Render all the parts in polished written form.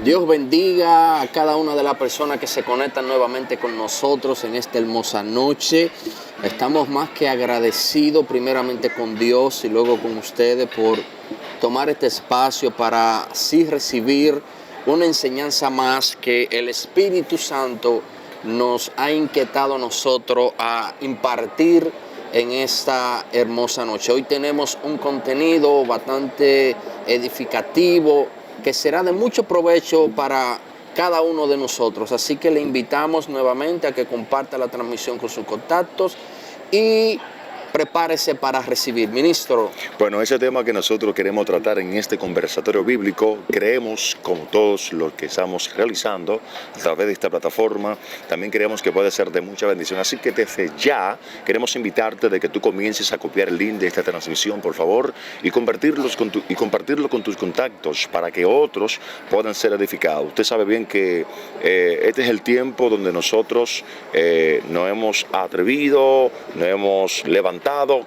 Dios bendiga a cada una de las personas que se conectan nuevamente con nosotros en esta hermosa noche. Estamos más que agradecidos primeramente con Dios y luego con ustedes por tomar este espacio para así recibir una enseñanza más que el Espíritu Santo nos ha inquietado a nosotros a impartir en esta hermosa noche. Hoy tenemos un contenido bastante edificativo que será de mucho provecho para cada uno de nosotros. Así que le invitamos nuevamente a que comparta la transmisión con sus contactos y prepárese para recibir. Ministro. Bueno, ese tema que nosotros queremos tratar en este conversatorio bíblico, creemos, como todos los que estamos realizando a través de esta plataforma, también creemos que puede ser de mucha bendición. Así que desde ya queremos invitarte de que tú comiences a copiar el link de esta transmisión, por favor, y compartirlo con tus contactos para que otros puedan ser edificados. Usted sabe bien que este es el tiempo donde nosotros nos hemos atrevido, nos hemos levantado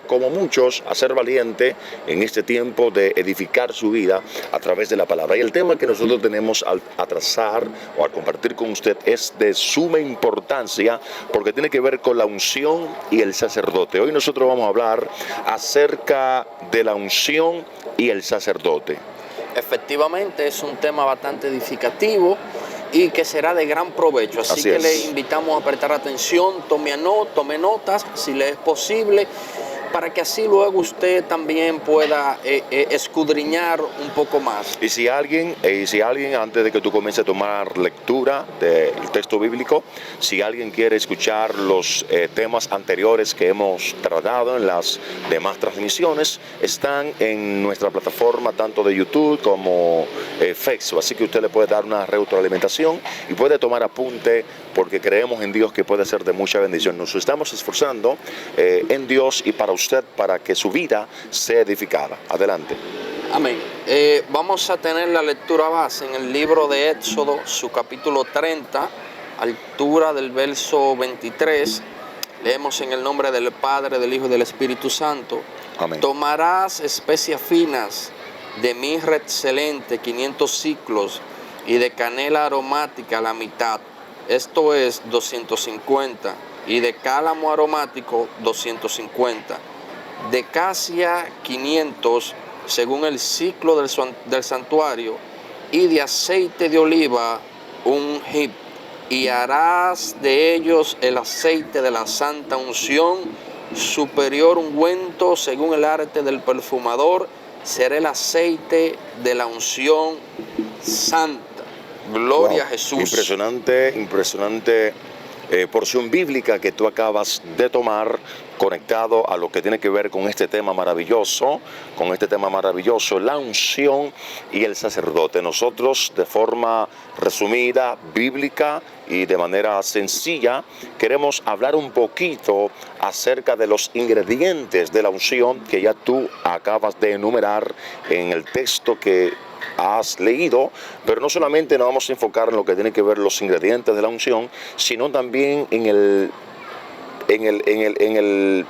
como muchos a ser valiente en este tiempo de edificar su vida a través de la palabra. Y el tema que nosotros tenemos a trazar o a compartir con usted es de suma importancia porque tiene que ver con la unción y el sacerdote. Hoy nosotros vamos a hablar acerca de la unción y el sacerdote. Efectivamente es un tema bastante edificativo y que será de gran provecho. Así que le invitamos a prestar atención, tome notas si le es posible, para que así luego usted también pueda escudriñar un poco más. Y si alguien, antes de que tú comiences a tomar lectura del texto bíblico, si alguien quiere escuchar los temas anteriores que hemos tratado en las demás transmisiones, están en nuestra plataforma tanto de YouTube como Facebook. Así que usted le puede dar una retroalimentación y puede tomar apunte porque creemos en Dios que puede ser de mucha bendición. Nos estamos esforzando en Dios y para usted, para que su vida sea edificada. Adelante. Amén. Vamos a tener la lectura base en el libro de Éxodo, su capítulo 30, altura del verso 23. Leemos en el nombre del Padre, del Hijo y del Espíritu Santo. Amén. Tomarás especias finas de mirra excelente, 500 ciclos, y de canela aromática la mitad, esto es 250, y de cálamo aromático 250, de casia 500 según el ciclo del santuario, y de aceite de oliva un hip, y harás de ellos el aceite de la santa unción, superior ungüento según el arte del perfumador, será el aceite de la unción santa. Gloria a Jesús. Impresionante porción bíblica que tú acabas de tomar, conectado a lo que tiene que ver con este tema maravilloso, la unción y el sacerdote. Nosotros, de forma resumida, bíblica y de manera sencilla, queremos hablar un poquito acerca de los ingredientes de la unción que ya tú acabas de enumerar en el texto que has leído, pero no solamente nos vamos a enfocar en lo que tiene que ver los ingredientes de la unción, sino también en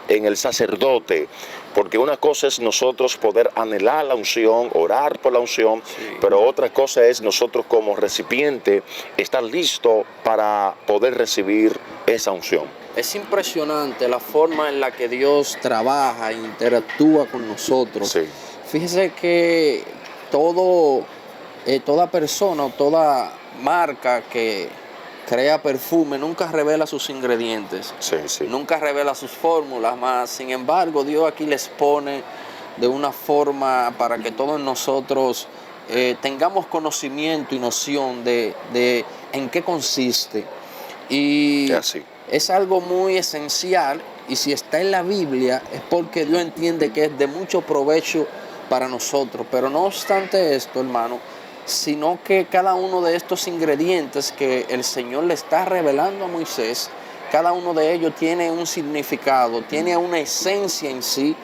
el sacerdote, porque una cosa es nosotros poder anhelar la unción, orar por la unción, pero otra cosa es nosotros como recipiente estar listo para poder recibir esa unción. Es impresionante la forma en la que Dios trabaja e interactúa con nosotros. Sí. Fíjese que toda persona o toda marca que crea perfume nunca revela sus ingredientes, nunca revela sus fórmulas, más sin embargo Dios aquí les pone de una forma para que todos nosotros tengamos conocimiento y noción de en qué consiste. Y es algo muy esencial, y si está en la Biblia es porque Dios entiende que es de mucho provecho para nosotros. Pero no obstante esto, hermano, sino que cada uno de estos ingredientes que el Señor le está revelando a Moisés, cada uno de ellos tiene un significado, tiene una esencia en sí,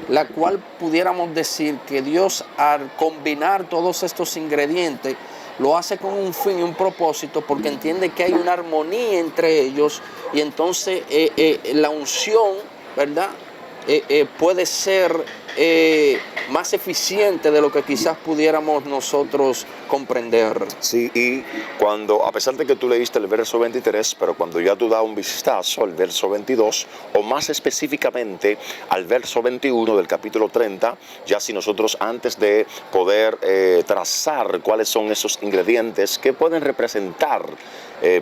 la cual pudiéramos decir que Dios, al combinar todos estos ingredientes, lo hace con un fin y un propósito, porque entiende que hay una armonía entre ellos, y entonces la unción, ¿verdad?, puede ser más eficiente de lo que quizás pudiéramos nosotros comprender. Sí, y cuando, a pesar de que tú leíste el verso 23, pero cuando ya tú das un vistazo al verso 22, o más específicamente al verso 21 del capítulo 30, ya si nosotros antes de poder trazar cuáles son esos ingredientes que pueden representar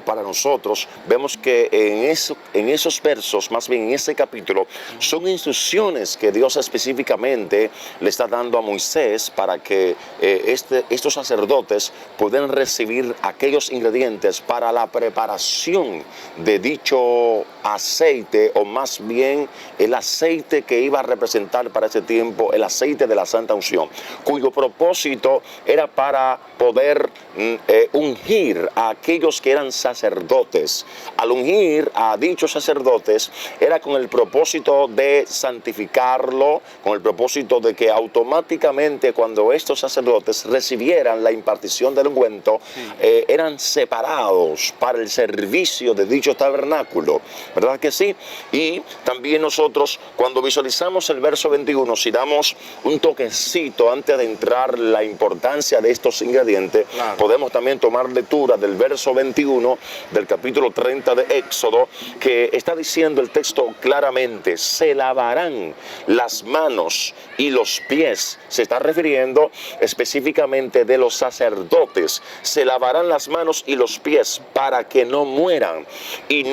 para nosotros, vemos que en esos versos, más bien en ese capítulo, son instrucciones que Dios específicamente le está dando a Moisés para que estos sacerdotes puedan recibir aquellos ingredientes para la preparación de dicho aceite, o más bien el aceite que iba a representar para ese tiempo, el aceite de la Santa Unción, cuyo propósito era para poder ungir a aquellos que eran sacerdotes. Al ungir a dichos sacerdotes era con el propósito de santificarlo, con el propósito de que automáticamente cuando estos sacerdotes recibieran la impartición del ungüento, eran separados para el servicio de dicho tabernáculo, ¿verdad que sí? Y también nosotros, cuando visualizamos el verso 21, si damos un toquecito antes de entrar la importancia de estos ingredientes, claro, podemos también tomar lectura del verso 21 del capítulo 30 de Éxodo, que está diciendo el texto claramente: se lavarán las manos y los pies. Se está refiriendo específicamente de los sacerdotes. Se lavarán las manos y los pies para que no mueran, y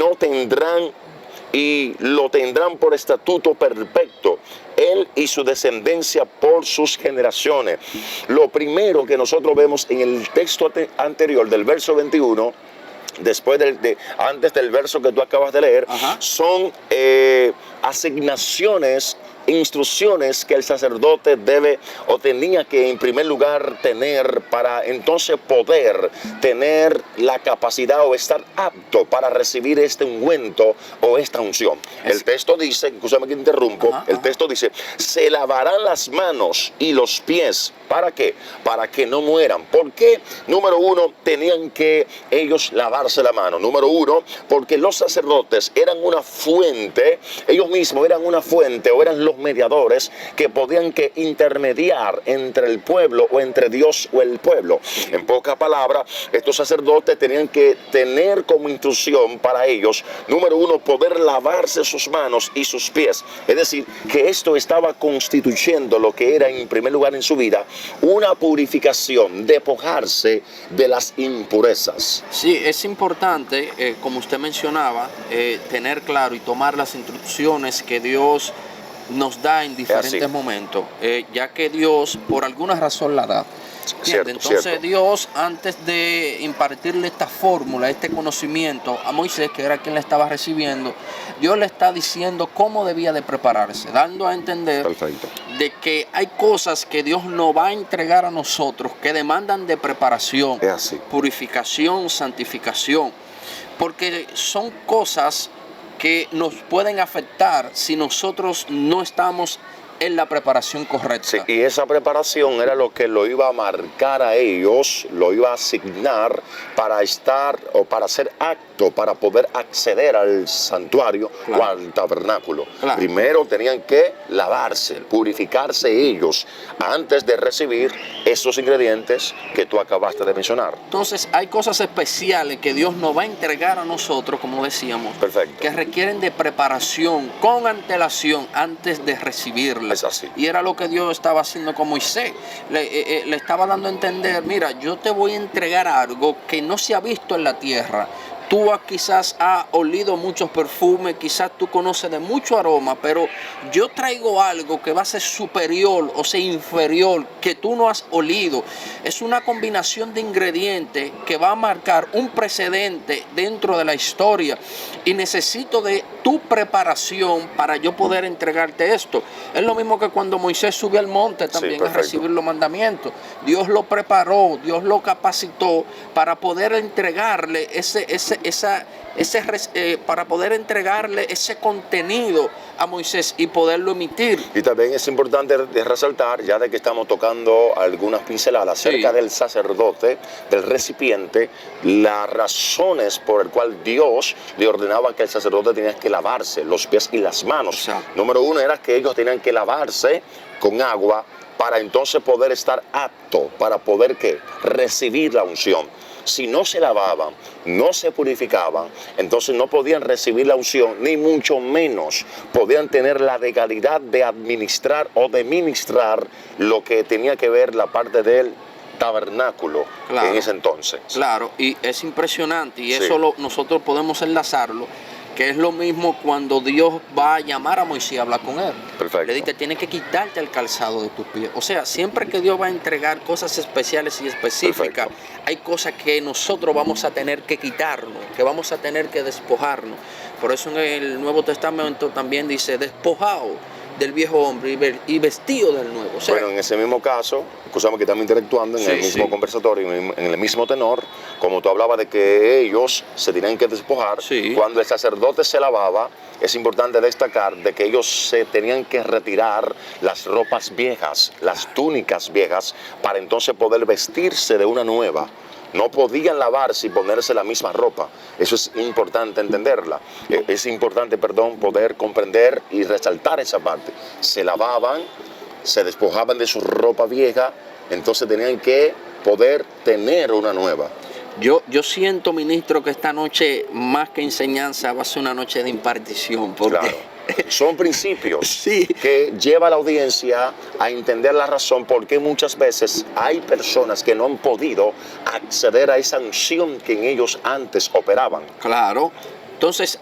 lo tendrán por estatuto perpetuo, él y su descendencia por sus generaciones. Lo primero que nosotros vemos en el texto anterior del verso 21, después antes del verso que tú acabas de leer, son asignaciones, instrucciones que el sacerdote debe o tenía que en primer lugar tener para entonces poder tener la capacidad o estar apto para recibir este ungüento o esta unción. El texto dice, escúchame que interrumpo, el texto dice: se lavarán las manos y los pies. ¿Para qué? Para que no mueran. ¿Por qué? Número uno, tenían que ellos lavarse la mano. Número uno, porque los sacerdotes eran una fuente, ellos mismos eran una fuente, o eran los mediadores que podían que intermediar entre el pueblo o entre Dios o el pueblo. En pocas palabras, estos sacerdotes tenían que tener como instrucción para ellos, número uno, poder lavarse sus manos y sus pies. Es decir, que esto estaba constituyendo lo que era en primer lugar en su vida una purificación, despojarse de las impurezas. Sí, es importante, como usted mencionaba, tener claro y tomar las instrucciones que Dios nos da en diferentes momentos, ya que Dios por alguna razón la da. Cierto, entonces cierto. Dios, antes de impartirle esta fórmula, este conocimiento a Moisés, que era quien le estaba recibiendo, Dios le está diciendo cómo debía de prepararse, dando a entender de que hay cosas que Dios nos va a entregar a nosotros que demandan de preparación, purificación, santificación, porque son cosas que nos pueden afectar si nosotros no estamos en la preparación correcta. Sí, y esa preparación era lo que lo iba a marcar a ellos, lo iba a asignar para estar o para ser apto para poder acceder al santuario o al tabernáculo. Primero tenían que lavarse, purificarse ellos antes de recibir esos ingredientes que tú acabaste de mencionar. Entonces hay cosas especiales que Dios nos va a entregar a nosotros, como decíamos, que requieren de preparación con antelación antes de recibirla. Es así. Y era lo que Dios estaba haciendo con Moisés. Le estaba dando a entender: mira, yo te voy a entregar algo que no se ha visto en la tierra. Tú quizás has olido muchos perfumes, quizás tú conoces de mucho aroma, pero yo traigo algo que va a ser superior o sea inferior, que tú no has olido. Es una combinación de ingredientes que va a marcar un precedente dentro de la historia, y necesito de tu preparación para yo poder entregarte esto. Es lo mismo que cuando Moisés subió al monte también a recibir los mandamientos. Dios lo preparó, Dios lo capacitó para poder entregarle para poder entregarle ese contenido a Moisés y poderlo emitir. Y también es importante resaltar, ya de que estamos tocando algunas pinceladas acerca del sacerdote, del recipiente, las razones por el cual Dios le ordenaba que el sacerdote tenía que lavarse los pies y las manos. Número uno era que ellos tenían que lavarse con agua para entonces poder estar apto, para poder ¿qué? Recibir la unción. Si no se lavaban, no se purificaban, entonces no podían recibir la unción, ni mucho menos podían tener la legalidad de administrar o de ministrar lo que tenía que ver la parte del tabernáculo en ese entonces. Claro, y es impresionante, y eso nosotros podemos enlazarlo, que es lo mismo cuando Dios va a llamar a Moisés a hablar con él. Perfecto. Le dice, tienes que quitarte el calzado de tus pies. O sea, siempre que Dios va a entregar cosas especiales y específicas, hay cosas que nosotros vamos a tener que quitarnos, que vamos a tener que despojarnos. Por eso en el Nuevo Testamento también dice, despojado del viejo hombre y vestido del nuevo. O sea, bueno, en ese mismo caso, escuchamos que estamos interactuando en el mismo conversatorio, en el mismo tenor, como tú hablabas de que ellos se tenían que despojar, cuando el sacerdote se lavaba, es importante destacar de que ellos se tenían que retirar las ropas viejas, las túnicas viejas, para entonces poder vestirse de una nueva. No podían lavarse y ponerse la misma ropa. Eso es importante entenderla. Es importante, poder comprender y resaltar esa parte. Se lavaban, se despojaban de su ropa vieja, entonces tenían que poder tener una nueva. Yo siento, ministro, que esta noche, más que enseñanza, va a ser una noche de impartición. Porque... Claro. Son principios que lleva a la audiencia a entender la razón por qué muchas veces hay personas que no han podido acceder a esa unción que en ellos antes operaban. Claro. Entonces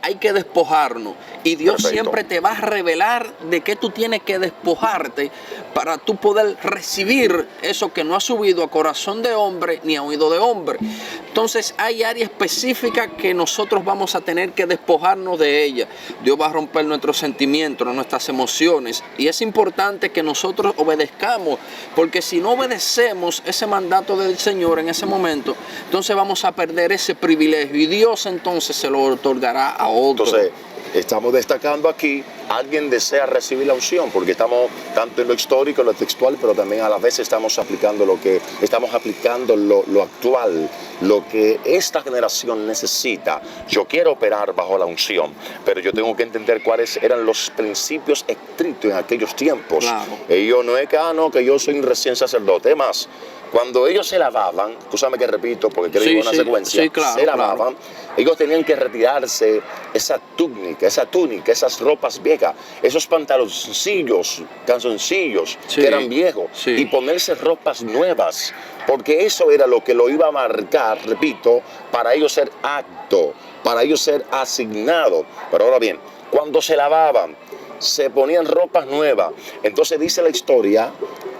hay que despojarnos y Dios siempre te va a revelar de qué tú tienes que despojarte para tú poder recibir eso que no ha subido a corazón de hombre ni a oído de hombre. Entonces hay áreas específicas que nosotros vamos a tener que despojarnos de ellas. Dios va a romper nuestros sentimientos, nuestras emociones, y es importante que nosotros obedezcamos, porque si no obedecemos ese mandato del Señor en ese momento, entonces vamos a perder ese privilegio y Dios entonces se lo otorgará a otro. Entonces, estamos destacando aquí, alguien desea recibir la unción, porque estamos tanto en lo histórico, en lo textual, pero también a la vez estamos aplicando lo actual, lo que esta generación necesita. Yo quiero operar bajo la unción, pero yo tengo que entender cuáles eran los principios estrictos en aquellos tiempos. Claro. Yo no es que yo soy un recién sacerdote, más. Cuando ellos se lavaban, escúchame que repito porque quiero ir a una secuencia, se lavaban, ellos tenían que retirarse esa túnica, esas ropas viejas, esos pantaloncillos, calzoncillos que eran viejos, y ponerse ropas nuevas, porque eso era lo que lo iba a marcar, repito, para ellos ser apto, para ellos ser asignado. Pero ahora bien, cuando se lavaban, se ponían ropas nuevas. Entonces dice la historia,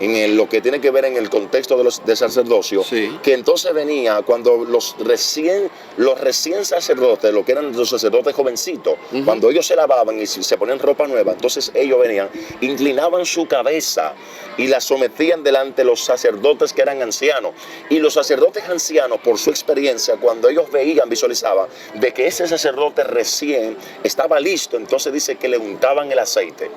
en lo que tiene que ver en el contexto de sacerdocio, que entonces venía cuando los recién sacerdotes, lo que eran los sacerdotes jovencitos, cuando ellos se lavaban y se ponían ropa nueva, entonces ellos venían, inclinaban su cabeza y la sometían delante de los sacerdotes que eran ancianos. Y los sacerdotes ancianos, por su experiencia, cuando ellos veían, visualizaban de que ese sacerdote recién estaba listo, entonces dice que le untaban el aceite.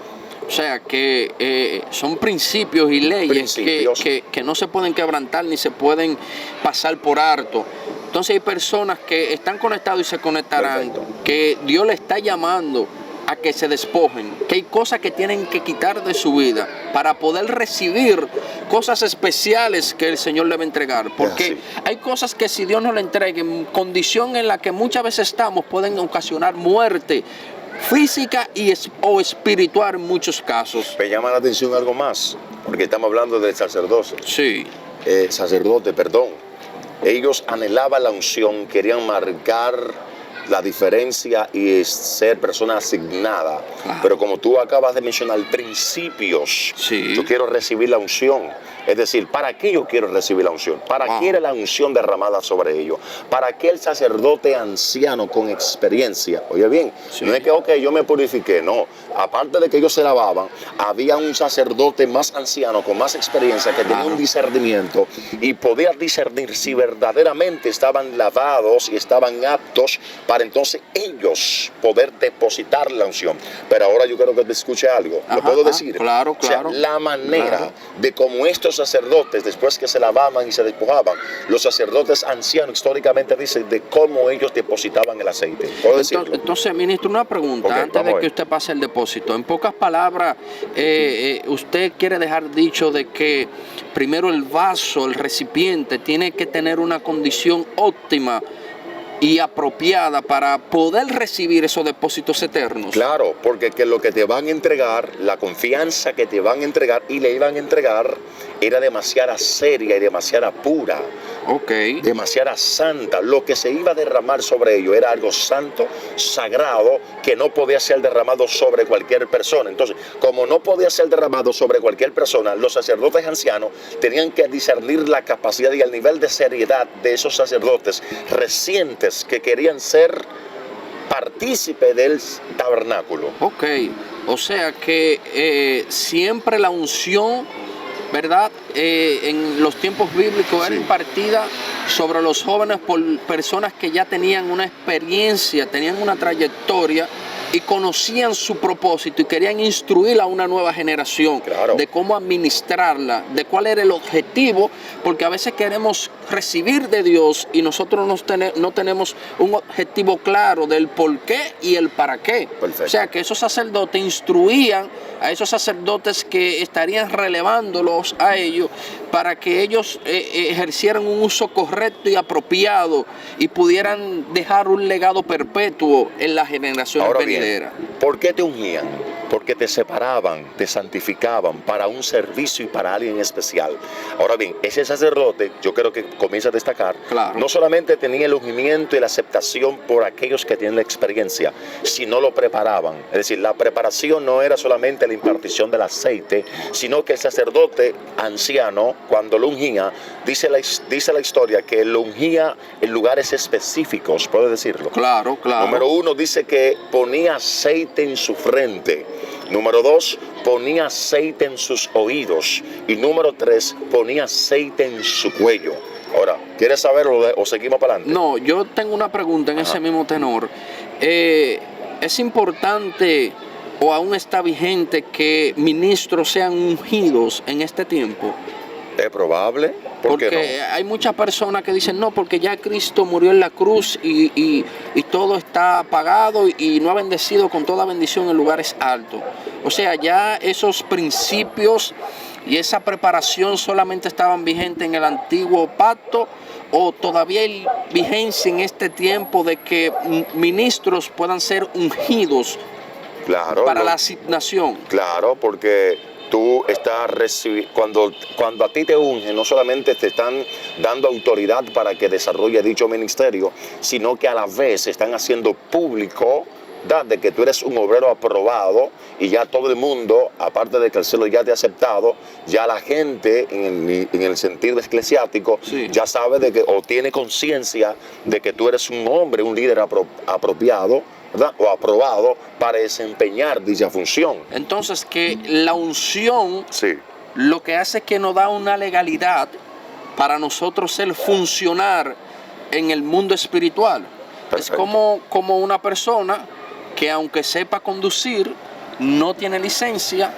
O sea, que son principios y leyes que no se pueden quebrantar ni se pueden pasar por alto. Entonces hay personas que están conectadas y se conectarán, que Dios le está llamando a que se despojen, que hay cosas que tienen que quitar de su vida para poder recibir cosas especiales que el Señor le va a entregar. Porque hay cosas que si Dios no le entrega, en condición en la que muchas veces estamos, pueden ocasionar muerte física o espiritual en muchos casos. Me llama la atención algo más, porque estamos hablando del sacerdocio. Ellos anhelaban la unción, querían marcar la diferencia y ser persona asignada. Pero como tú acabas de mencionar, principios, yo quiero recibir la unción. Es decir, ¿para qué yo quiero recibir la unción? ¿Para qué era la unción derramada sobre ellos? ¿Para qué el sacerdote anciano con experiencia? Oye bien, no es que yo me purifiqué, no. Aparte de que ellos se lavaban, había un sacerdote más anciano, con más experiencia, que tenía un discernimiento y podía discernir si verdaderamente estaban lavados y estaban aptos para entonces ellos poder depositar la unción. Pero ahora yo quiero que te escuche algo. ¿Lo puedo decir? Claro, claro. O sea, la manera de cómo estos sacerdotes, después que se lavaban y se despojaban, los sacerdotes ancianos históricamente dicen de cómo ellos depositaban el aceite. ¿Puedo decirlo? Entonces, ministro, una pregunta antes de que usted pase el depósito. En pocas palabras, usted quiere dejar dicho de que primero el vaso, el recipiente, tiene que tener una condición óptima y apropiada para poder recibir esos depósitos eternos. Claro, porque que lo que te van a entregar, la confianza que te van a entregar y le iban a entregar era demasiada seria y demasiada pura. Demasiada santa. Lo que se iba a derramar sobre ello era algo santo, sagrado, que no podía ser derramado sobre cualquier persona. Entonces, como no podía ser derramado sobre cualquier persona, los sacerdotes ancianos tenían que discernir la capacidad y el nivel de seriedad de esos sacerdotes recientes que querían ser partícipe del tabernáculo. O sea que siempre la unción, ¿verdad? En los tiempos bíblicos era impartida sobre los jóvenes por personas que ya tenían una experiencia, tenían una trayectoria y conocían su propósito y querían instruir a una nueva generación de cómo administrarla, de cuál era el objetivo, porque a veces queremos recibir de Dios y nosotros no tenemos un objetivo claro del por qué y el para qué. Perfecto. O sea que esos sacerdotes instruían a esos sacerdotes que estarían relevándolos a ellos para que ellos ejercieran un uso correcto y apropiado y pudieran dejar un legado perpetuo en las generaciones venideras. ¿Por qué te ungían? Porque te separaban, te santificaban para un servicio y para alguien especial. Ahora bien, ese sacerdote, yo creo que comienza a destacar, no solamente tenía el ungimiento y la aceptación por aquellos que tienen la experiencia, sino lo preparaban. Es decir, la preparación no era solamente la impartición del aceite, sino que el sacerdote anciano, cuando lo ungía, dice la historia que lo ungía en lugares específicos, ¿puedo decirlo? Claro. Número 1 dice que ponía aceite en su frente. Número 2, ponía aceite en sus oídos. Y número 3, ponía aceite en su cuello. Ahora, ¿quieres saberlo o seguimos para adelante? No, yo tengo una pregunta en ese mismo tenor. ¿Es importante o aún está vigente que ministros sean ungidos en este tiempo? Es probable. Porque hay muchas personas que dicen no, porque ya Cristo murió en la cruz y todo está pagado y no ha bendecido con toda bendición en lugares altos. O sea, ya esos principios y esa preparación solamente estaban vigentes en el antiguo pacto, o todavía hay vigencia en este tiempo de que ministros puedan ser ungidos para la asignación. Claro, porque tú estás recibiendo, cuando a ti te ungen, no solamente te están dando autoridad para que desarrolle dicho ministerio, sino que a la vez están haciendo público de que tú eres un obrero aprobado y ya todo el mundo, aparte de que el cielo ya te ha aceptado, ya la gente en el sentido eclesiástico ya sabe de que, o tiene conciencia de que tú eres un hombre, un líder apropiado, ¿verdad? O aprobado para desempeñar dicha función. Entonces que la unción lo que hace es que nos da una legalidad para nosotros ser funcionar en el mundo espiritual. Perfecto. Es como una persona que aunque sepa conducir, no tiene licencia,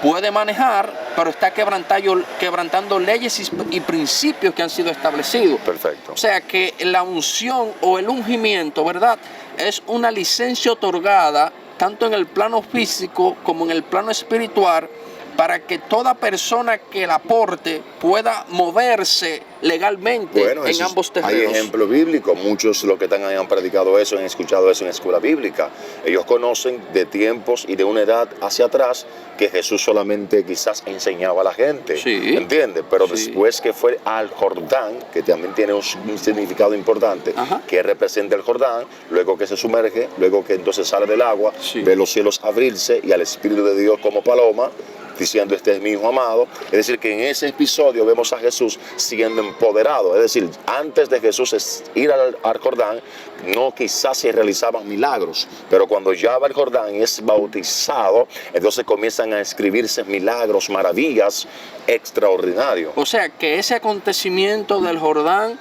puede manejar, pero está quebrantando leyes y principios que han sido establecidos. Perfecto. O sea que la unción o el ungimiento, ¿verdad?, es una licencia otorgada tanto en el plano físico como en el plano espiritual para que toda persona que la porte pueda moverse legalmente en ambos terrenos. Hay ejemplos bíblicos, muchos los que han predicado eso, han escuchado eso en la escuela bíblica. Ellos conocen de tiempos y de una edad hacia atrás que Jesús solamente quizás enseñaba a la gente, ¿entiendes? Pero después que fue al Jordán, que también tiene un significado importante, que representa el Jordán, luego que se sumerge, luego que entonces sale del agua, ve los cielos abrirse y al Espíritu de Dios como paloma, diciendo este es mi hijo amado. Es decir, que en ese episodio vemos a Jesús siendo empoderado. Es decir, antes de Jesús ir al Jordán, no quizás se realizaban milagros, pero cuando ya va al Jordán y es bautizado, entonces comienzan a escribirse milagros, maravillas extraordinarios. O sea, que ese acontecimiento del Jordán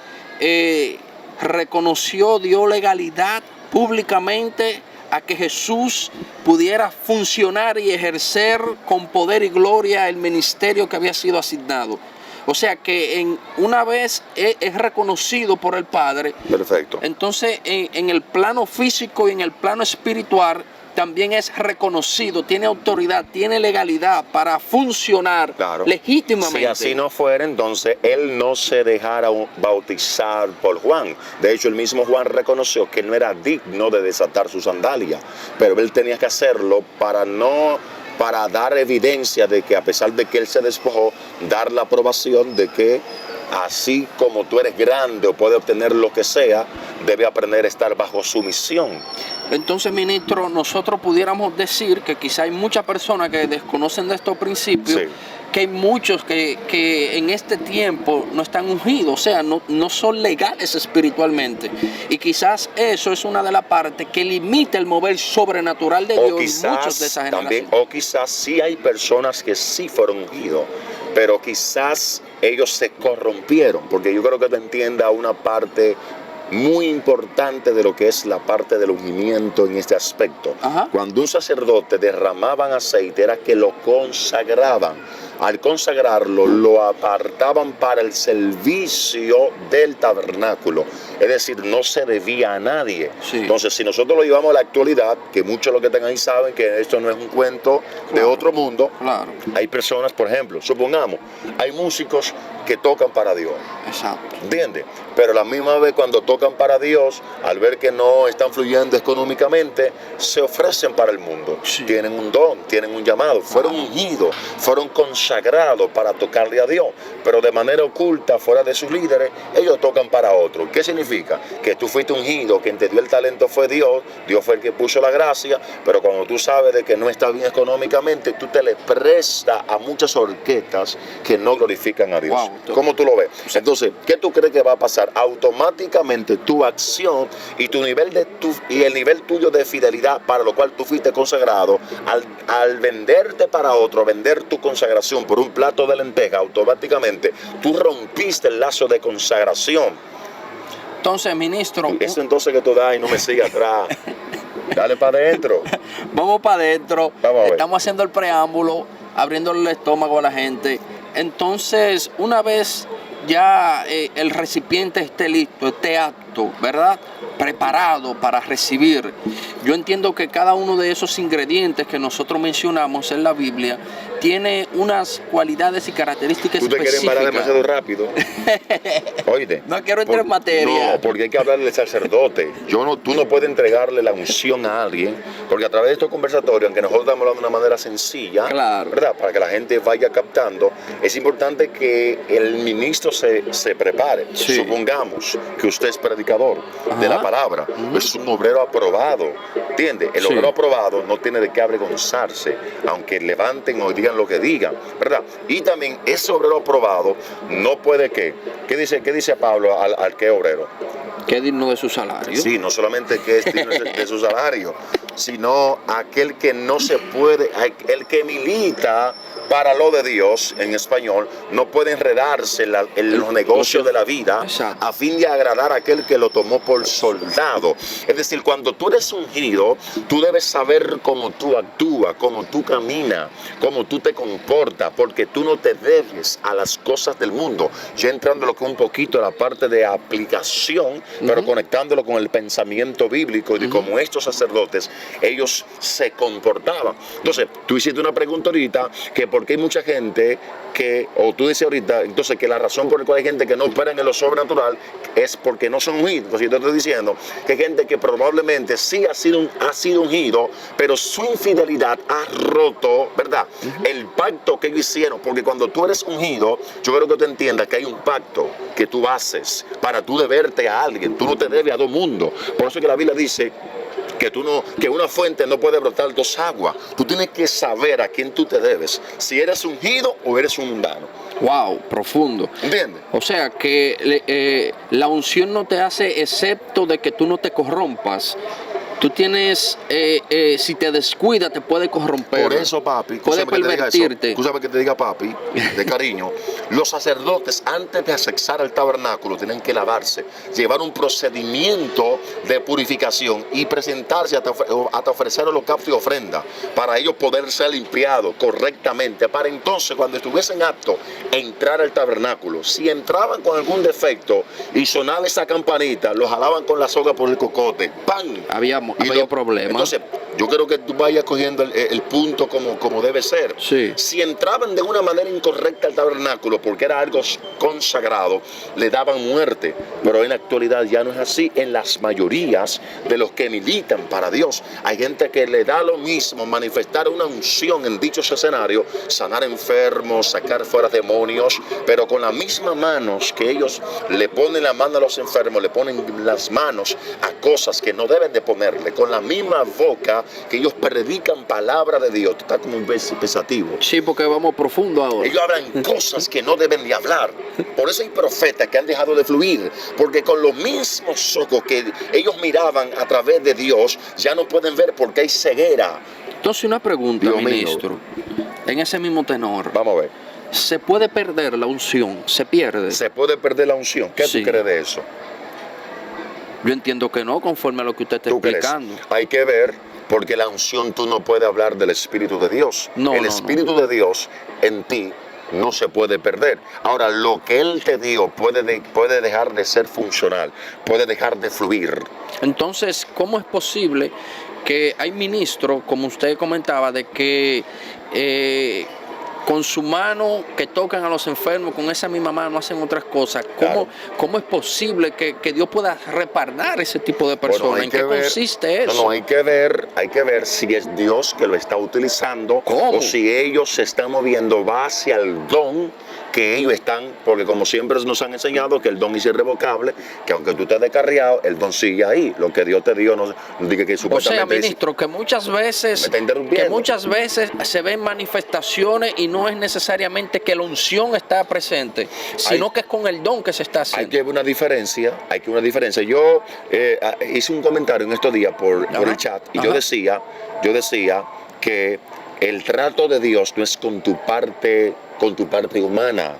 reconoció, dio legalidad públicamente a que Jesús pudiera funcionar y ejercer con poder y gloria el ministerio que había sido asignado. O sea que una vez es reconocido por el Padre. Perfecto. Entonces en el plano físico y en el plano espiritual también es reconocido, tiene autoridad, tiene legalidad para funcionar legítimamente. Si así no fuera, entonces él no se dejara bautizar por Juan. De hecho, el mismo Juan reconoció que no era digno de desatar su sandalia, pero él tenía que hacerlo para dar evidencia de que, a pesar de que él se despojó, dar la aprobación de que así como tú eres grande o puedes obtener lo que sea, debe aprender a estar bajo sumisión. Entonces, ministro, nosotros pudiéramos decir que quizá hay muchas personas que desconocen de estos principios, que hay muchos que en este tiempo no están ungidos, o sea, no son legales espiritualmente. Y quizás eso es una de las partes que limita el mover sobrenatural de Dios en muchos de esa generación. O quizás sí hay personas que sí fueron ungidos, pero quizás ellos se corrompieron, porque yo creo que te entienda una parte muy importante de lo que es la parte del ungimiento en este aspecto. Cuando un sacerdote derramaban aceite era que lo consagraban. Al consagrarlo, lo apartaban para el servicio del tabernáculo. Es decir, no se debía a nadie. Entonces, si nosotros lo llevamos a la actualidad, que muchos de los que están ahí saben que esto no es un cuento de otro mundo, hay personas, por ejemplo, supongamos, hay músicos que tocan para Dios. Exacto. ¿Entiendes? Pero a la misma vez, cuando tocan para Dios, al ver que no están fluyendo económicamente, se ofrecen para el mundo. Tienen un don, tienen un llamado, fueron ungidos, fueron consagrados para tocarle a Dios, pero de manera oculta, fuera de sus líderes, ellos tocan para otros. ¿Qué significa? Que tú fuiste ungido, quien te dio el talento fue Dios, Dios fue el que puso la gracia, pero cuando tú sabes de que no está bien económicamente, tú te le prestas a muchas orquestas que no glorifican a Dios. ¿Cómo tú lo ves? Entonces, ¿qué tú crees que va a pasar? Automáticamente tu acción y el nivel tuyo de fidelidad para lo cual tú fuiste consagrado, al venderte para otro, vender tu consagración por un plato de lenteja, automáticamente tú rompiste el lazo de consagración. Entonces, ministro, eso entonces que tú das y no me sigas atrás. Dale para adentro. Vamos para adentro. Estamos haciendo el preámbulo, abriéndole el estómago a la gente. Entonces, una vez ya el recipiente esté listo, esté apto, ¿verdad? Preparado para recibir. Yo entiendo que cada uno de esos ingredientes que nosotros mencionamos en la Biblia tiene unas cualidades y características específicas. ¿Tú te quieres embarar demasiado rápido? Oíste. No quiero entrar en materia. No, porque hay que hablarle al sacerdote. Tú no puedes entregarle la unción a alguien, porque a través de estos conversatorios, aunque nosotros estamos hablando de una manera sencilla, ¿verdad? Para que la gente vaya captando, es importante que el ministro se prepare. Supongamos que usted es predicador de la palabra, es un obrero aprobado, ¿entiende? El obrero aprobado no tiene de qué avergonzarse, aunque levanten o digan lo que digan, ¿verdad? Y también ese obrero aprobado no puede ¿qué dice Pablo al que obrero? Que es digno de su salario. Sí, no solamente que es digno de su salario, sino aquel que no se puede, el que milita para lo de Dios, en español, no puede enredarse en los negocios de la vida. Exacto. A fin de agradar a aquel que lo tomó por soldado. Es decir, cuando tú eres ungido, tú debes saber cómo tú actúas, cómo tú caminas, cómo tú te comportas, porque tú no te debes a las cosas del mundo. Ya entrando lo que un poquito a la parte de aplicación, pero conectándolo con el pensamiento bíblico y de cómo estos sacerdotes, ellos se comportaban. Entonces, tú hiciste una pregunta ahorita, que porque hay mucha gente o tú dices ahorita, entonces que la razón por la cual hay gente que no opera en lo sobrenatural es porque no son ungidos. Entonces yo te estoy diciendo que hay gente que probablemente sí ha sido ungido, pero su infidelidad ha roto, ¿verdad? El pacto que ellos hicieron, porque cuando tú eres ungido, yo creo que tú entiendas que hay un pacto que tú haces para tú deberte a alguien. Tú no te debes a todo mundo. Por eso que la Biblia dice que una fuente no puede brotar dos aguas. Tú tienes que saber a quién tú te debes, si eres ungido o eres un mundano. Wow, profundo. ¿Entiendes? O sea que la unción no te hace excepto de que tú no te corrompas. Tú tienes, si te descuidas, te puede corromper. Por eso, papi, puede pervertirte. Tú sabes que te diga papi, de cariño. Los sacerdotes, antes de accesar al tabernáculo, tienen que lavarse, llevar un procedimiento de purificación y presentarse hasta ofrecer holocausto y ofrenda, para ellos poder ser limpiados correctamente, para entonces, cuando estuviesen aptos, entrar al tabernáculo. Si entraban con algún defecto y sonaba esa campanita, los jalaban con la soga por el cocote. ¡Pam! Había problemas. Entonces, yo creo que tú vayas cogiendo el punto como debe ser. Sí. Si entraban de una manera incorrecta al tabernáculo, porque era algo consagrado, le daban muerte. Pero en la actualidad ya no es así. En las mayorías de los que militan para Dios, hay gente que le da lo mismo manifestar una unción en dichos escenarios, sanar enfermos, sacar fuera demonios, pero con las mismas manos que ellos le ponen la mano a los enfermos, le ponen las manos a cosas que no deben de ponerle, con la misma boca que ellos predican palabra de Dios. Está como un pensativo. Sí, porque vamos profundo ahora. Ellos hablan cosas que no deben de hablar. Por eso hay profetas que han dejado de fluir, porque con los mismos ojos que ellos miraban a través de Dios, ya no pueden ver porque hay ceguera. Entonces, una pregunta, Dios ministro, mío. En ese mismo tenor. Vamos a ver. ¿Se puede perder la unción? ¿Se pierde? ¿Se puede perder la unción? ¿Qué tú crees de eso? Yo entiendo que no, conforme a lo que usted está explicando. Hay que ver, porque la unción tú no puedes hablar del Espíritu de Dios. El Espíritu de Dios en ti no se puede perder. Ahora, lo que Él te dio puede dejar de ser funcional, puede dejar de fluir. Entonces, ¿cómo es posible que hay ministros, como usted comentaba, de que con su mano que tocan a los enfermos, con esa misma mano hacen otras cosas? ¿Cómo es posible que Dios pueda respaldar ese tipo de personas? Bueno, ¿en qué consiste eso? No, hay que ver si es Dios que lo está utilizando. ¿Cómo? O si ellos se están moviendo base al don que ellos están, porque como siempre nos han enseñado que el don es irrevocable, que aunque tú estés descarriado, el don sigue ahí. Lo que Dios te dio no diga que supuestamente. O sea, ministro, que muchas veces se ven manifestaciones y no es necesariamente que la unción está presente, sino que es con el don que se está haciendo. Hay que ver una diferencia, Yo hice un comentario en estos días por el chat y yo decía que el trato de Dios no es con tu parte humana,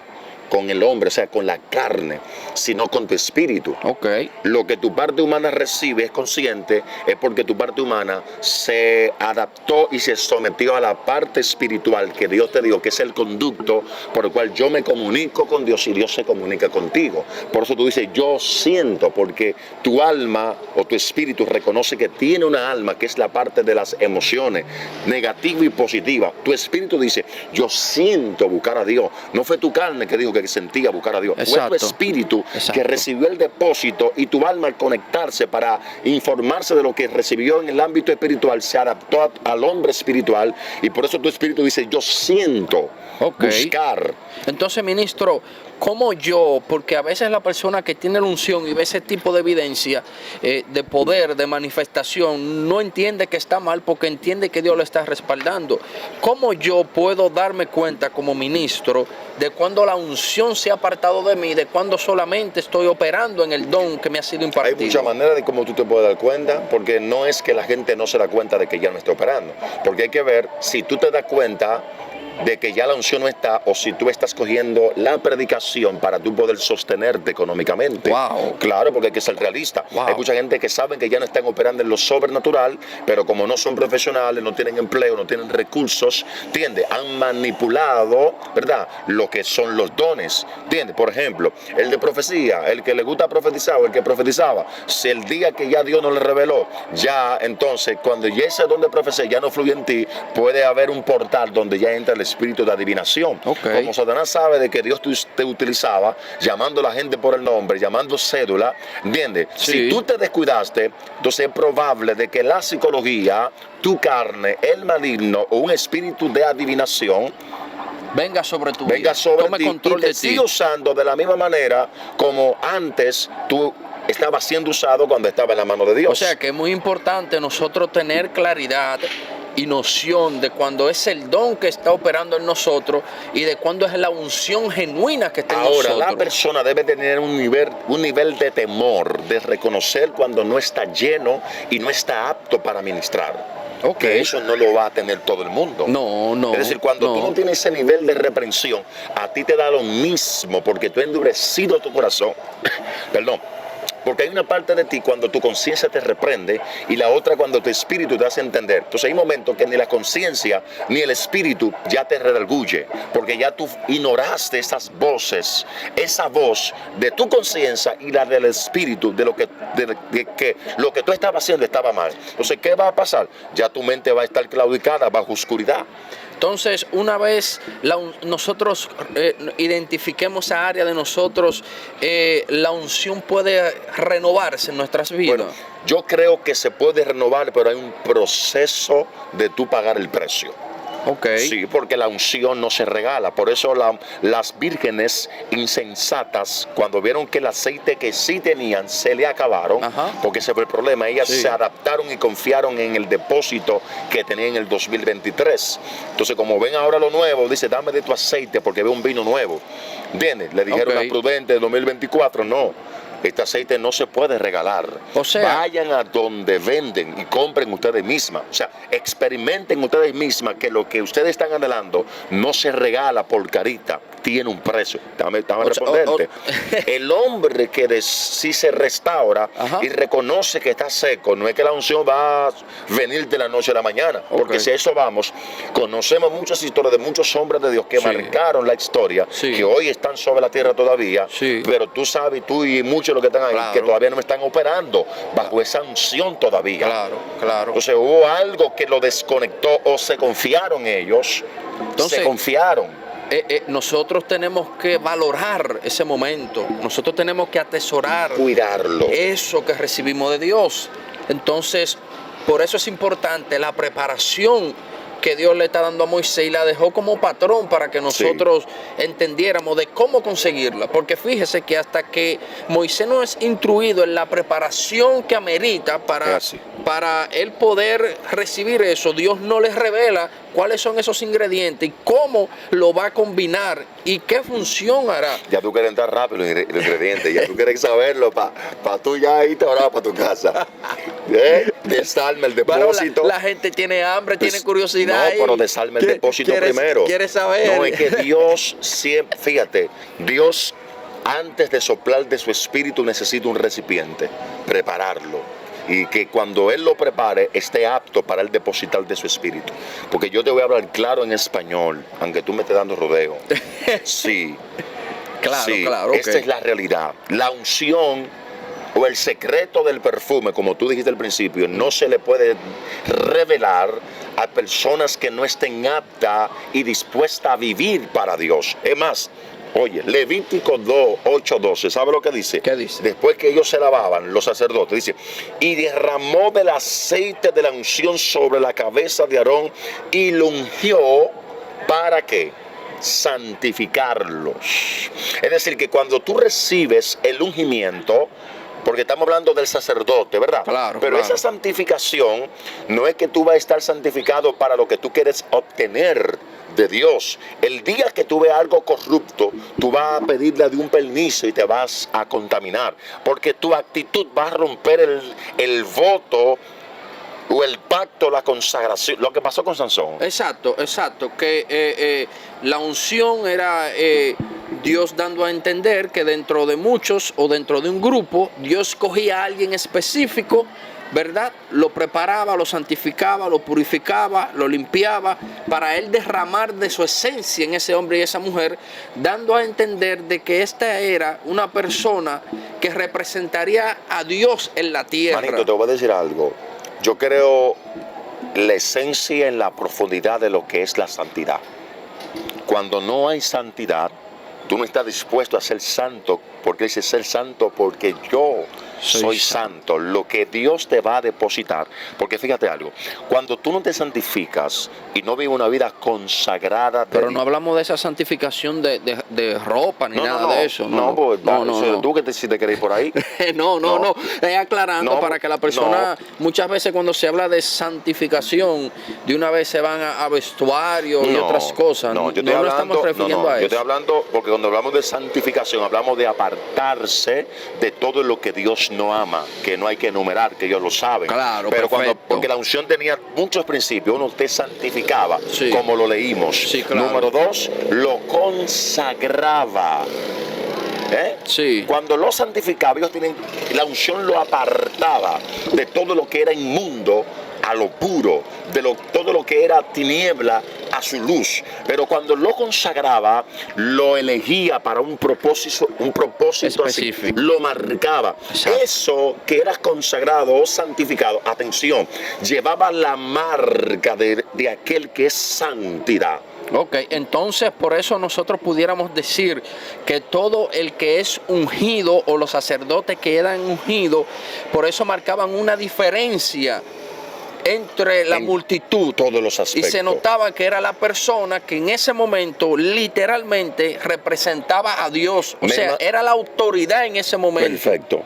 con el hombre, o sea, con la carne, sino con tu espíritu. Okay. Lo que tu parte humana recibe es consciente, es porque tu parte humana se adaptó y se sometió a la parte espiritual que Dios te dio, que es el conducto por el cual yo me comunico con Dios y Dios se comunica contigo. Por eso tú dices, yo siento, porque tu alma o tu espíritu reconoce que tiene una alma, que es la parte de las emociones, negativa y positiva. Tu espíritu dice, yo siento buscar a Dios. No fue tu carne que dijo que sentía buscar a Dios. Exacto. Fue tu espíritu que recibió el depósito, y tu alma, al conectarse para informarse de lo que recibió en el ámbito espiritual, se adaptó al hombre espiritual, y por eso tu espíritu dice, yo siento buscar. Entonces, ministro, ¿cómo yo? Porque a veces la persona que tiene la unción y ve ese tipo de evidencia de poder, de manifestación, no entiende que está mal, porque entiende que Dios lo está respaldando. ¿Cómo yo puedo darme cuenta como ministro de cuando la unción se ha apartado de mí, de cuando solamente estoy operando en el don que me ha sido impartido? Hay muchas maneras de cómo tú te puedes dar cuenta, porque no es que la gente no se da cuenta de que ya no está operando, porque hay que ver si tú te das cuenta de que ya la unción no está, o si tú estás cogiendo la predicación para tú poder sostenerte económicamente. Wow. Claro, porque hay que ser realista. Wow. Hay mucha gente que sabe que ya no están operando en lo sobrenatural, pero como no son profesionales, no tienen empleo, no tienen recursos, ¿entiendes? Han manipulado, ¿verdad?, lo que son los dones, ¿entiendes? Por ejemplo, el de profecía, el que le gusta profetizar o el que profetizaba, si el día que ya Dios no le reveló, ya entonces cuando ya ese don de profecía ya no fluye en ti, puede haber un portal donde ya entra el espíritu de adivinación. Okay. Como Satanás sabe de que Dios te utilizaba llamando a la gente por el nombre, llamando cédula, ¿entiendes? Sí. Si tú te descuidaste, entonces es probable de que la psicología, tu carne, el maligno o un espíritu de adivinación venga sobre tu vida, tome ti, control y te de ti. sigue usando de la misma manera como antes tú estaba siendo usado cuando estaba en la mano de Dios. O sea que es muy importante nosotros tener claridad y noción de cuándo es el don que está operando en nosotros y de cuándo es la unción genuina que está en nosotros. Ahora, la persona debe tener un nivel de temor, de reconocer cuando no está lleno y no está apto para ministrar. Que eso no lo va a tener todo el mundo. No. Es decir, cuando tú no tienes ese nivel de reprensión, a ti te da lo mismo porque tú has endurecido tu corazón. Perdón. Porque hay una parte de ti cuando tu conciencia te reprende y la otra cuando tu espíritu te hace entender. Entonces hay momentos que ni la conciencia ni el espíritu ya te redarguye, porque ya tú ignoraste esas voces, esa voz de tu conciencia y la del espíritu de que lo que tú estabas haciendo estaba mal. Entonces, ¿qué va a pasar? Ya tu mente va a estar claudicada bajo oscuridad. Entonces, una vez nosotros identifiquemos esa área de nosotros, la unción puede renovarse en nuestras vidas. Bueno, yo creo que se puede renovar, pero hay un proceso de tú pagar el precio. Sí, porque la unción no se regala. Por eso las vírgenes insensatas, cuando vieron que el aceite que sí tenían se le acabaron, porque ese fue el problema, ellas se adaptaron y confiaron en el depósito que tenían en el 2023. Entonces, como ven ahora lo nuevo, dice, dame de tu aceite porque veo un vino nuevo. ¿Entiendes? Le dijeron a Prudente de 2024, no. Este aceite no se puede regalar. O sea, vayan a donde venden y compren ustedes mismas. O sea, experimenten ustedes mismas que lo que ustedes están anhelando no se regala por carita, tiene un precio. Déjame responderte. El hombre que si se restaura y reconoce que está seco, no es que la unción va a venir de la noche a la mañana. Porque si a eso vamos, conocemos muchas historias de muchos hombres de Dios que marcaron la historia, que hoy están sobre la tierra todavía, pero tú sabes, tú y muchos los que están ahí, que todavía no están operando bajo esa unción todavía. Claro. Entonces hubo algo que lo desconectó o se confiaron ellos. Entonces, se confiaron. Nosotros tenemos que valorar ese momento. Nosotros tenemos que atesorar, cuidarlo, eso que recibimos de Dios. Entonces, por eso es importante la preparación que Dios le está dando a Moisés y la dejó como patrón para que nosotros entendiéramos de cómo conseguirla. Porque fíjese que hasta que Moisés no es instruido en la preparación que amerita para él poder recibir eso, Dios no les revela cuáles son esos ingredientes y cómo lo va a combinar y qué función hará. Ya tú quieres entrar rápido en los ingredientes, ya tú quieres saberlo para tú ya irte ahora para tu casa. Desarma el depósito. La gente tiene hambre, tiene curiosidad. No, pero desarma el depósito primero. Quiere saber. No, es que Dios siempre, fíjate, Dios antes de soplar de su espíritu necesita un recipiente, prepararlo. Y que cuando Él lo prepare, esté apto para Él depositar de su espíritu. Porque yo te voy a hablar claro en español, aunque tú me estés dando rodeo. Sí. Claro. Esta es la realidad. La unción o el secreto del perfume, como tú dijiste al principio, no se le puede revelar a personas que no estén aptas y dispuestas a vivir para Dios. Es más, oye, Levítico 8:12, ¿sabe lo que dice? ¿Qué dice? Después que ellos se lavaban, los sacerdotes, dice, y derramó del aceite de la unción sobre la cabeza de Aarón y lo ungió, ¿para qué? Santificarlos. Es decir, que cuando tú recibes el ungimiento, porque estamos hablando del sacerdote, ¿verdad? Pero esa santificación no es que tú vas a estar santificado para lo que tú quieres obtener de Dios. El día que tú veas algo corrupto, tú vas a pedirle de un permiso y te vas a contaminar, porque tu actitud va a romper el voto o el pacto, la consagración, lo que pasó con Sansón. Exacto, que la unción era Dios dando a entender que dentro de muchos o dentro de un grupo, Dios cogía a alguien específico, ¿verdad? Lo preparaba, lo santificaba, lo purificaba, lo limpiaba, para Él derramar de su esencia en ese hombre y esa mujer, dando a entender de que esta era una persona que representaría a Dios en la tierra. Manito, te voy a decir algo. Yo creo la esencia en la profundidad de lo que es la santidad. Cuando no hay santidad, tú no estás dispuesto a ser santo, porque dice ser santo porque yo soy santo. Lo que Dios te va a depositar, porque fíjate algo, cuando tú no te santificas y no vives una vida consagrada, pero no hablamos de esa santificación de ropa ni nada de eso. No, tú que si te querés por ahí. no, es aclarando para que la persona, muchas veces cuando se habla de santificación, de una vez se van a vestuario y otras cosas. No estamos refiriendo a eso. Yo estoy hablando, porque cuando hablamos de santificación, hablamos de apartarse de todo lo que Dios no ama, que no hay que enumerar, que ellos lo saben. Claro, pero porque la unción tenía muchos principios, uno te santificaba, como lo leímos. Sí, claro. Número 2, lo consagraba. Sí. Cuando lo santificaba, la unción lo apartaba de todo lo que era inmundo a lo puro, todo lo que era tiniebla a su luz. Pero cuando lo consagraba, lo elegía para un propósito específico, así, lo marcaba. Exacto. Eso que era consagrado o santificado, atención, llevaba la marca de aquel que es santidad. Ok, entonces por eso nosotros pudiéramos decir que todo el que es ungido o los sacerdotes que eran ungidos, por eso marcaban una diferencia entre la multitud, todos los aspectos. Y se notaba que era la persona que en ese momento literalmente representaba a Dios, o sea, era la autoridad en ese momento. Perfecto.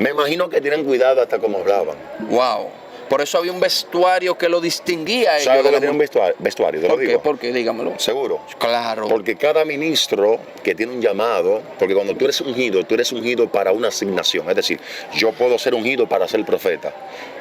Me imagino que tienen cuidado hasta cómo hablaban. Wow. Por eso había un vestuario que lo distinguía. ¿Sabes por qué tenía un vestuario? ¿Te lo digo? ¿Por qué? Dígamelo. ¿Seguro? Claro. Porque cada ministro que tiene un llamado, porque cuando tú eres ungido para una asignación. Es decir, yo puedo ser ungido para ser profeta.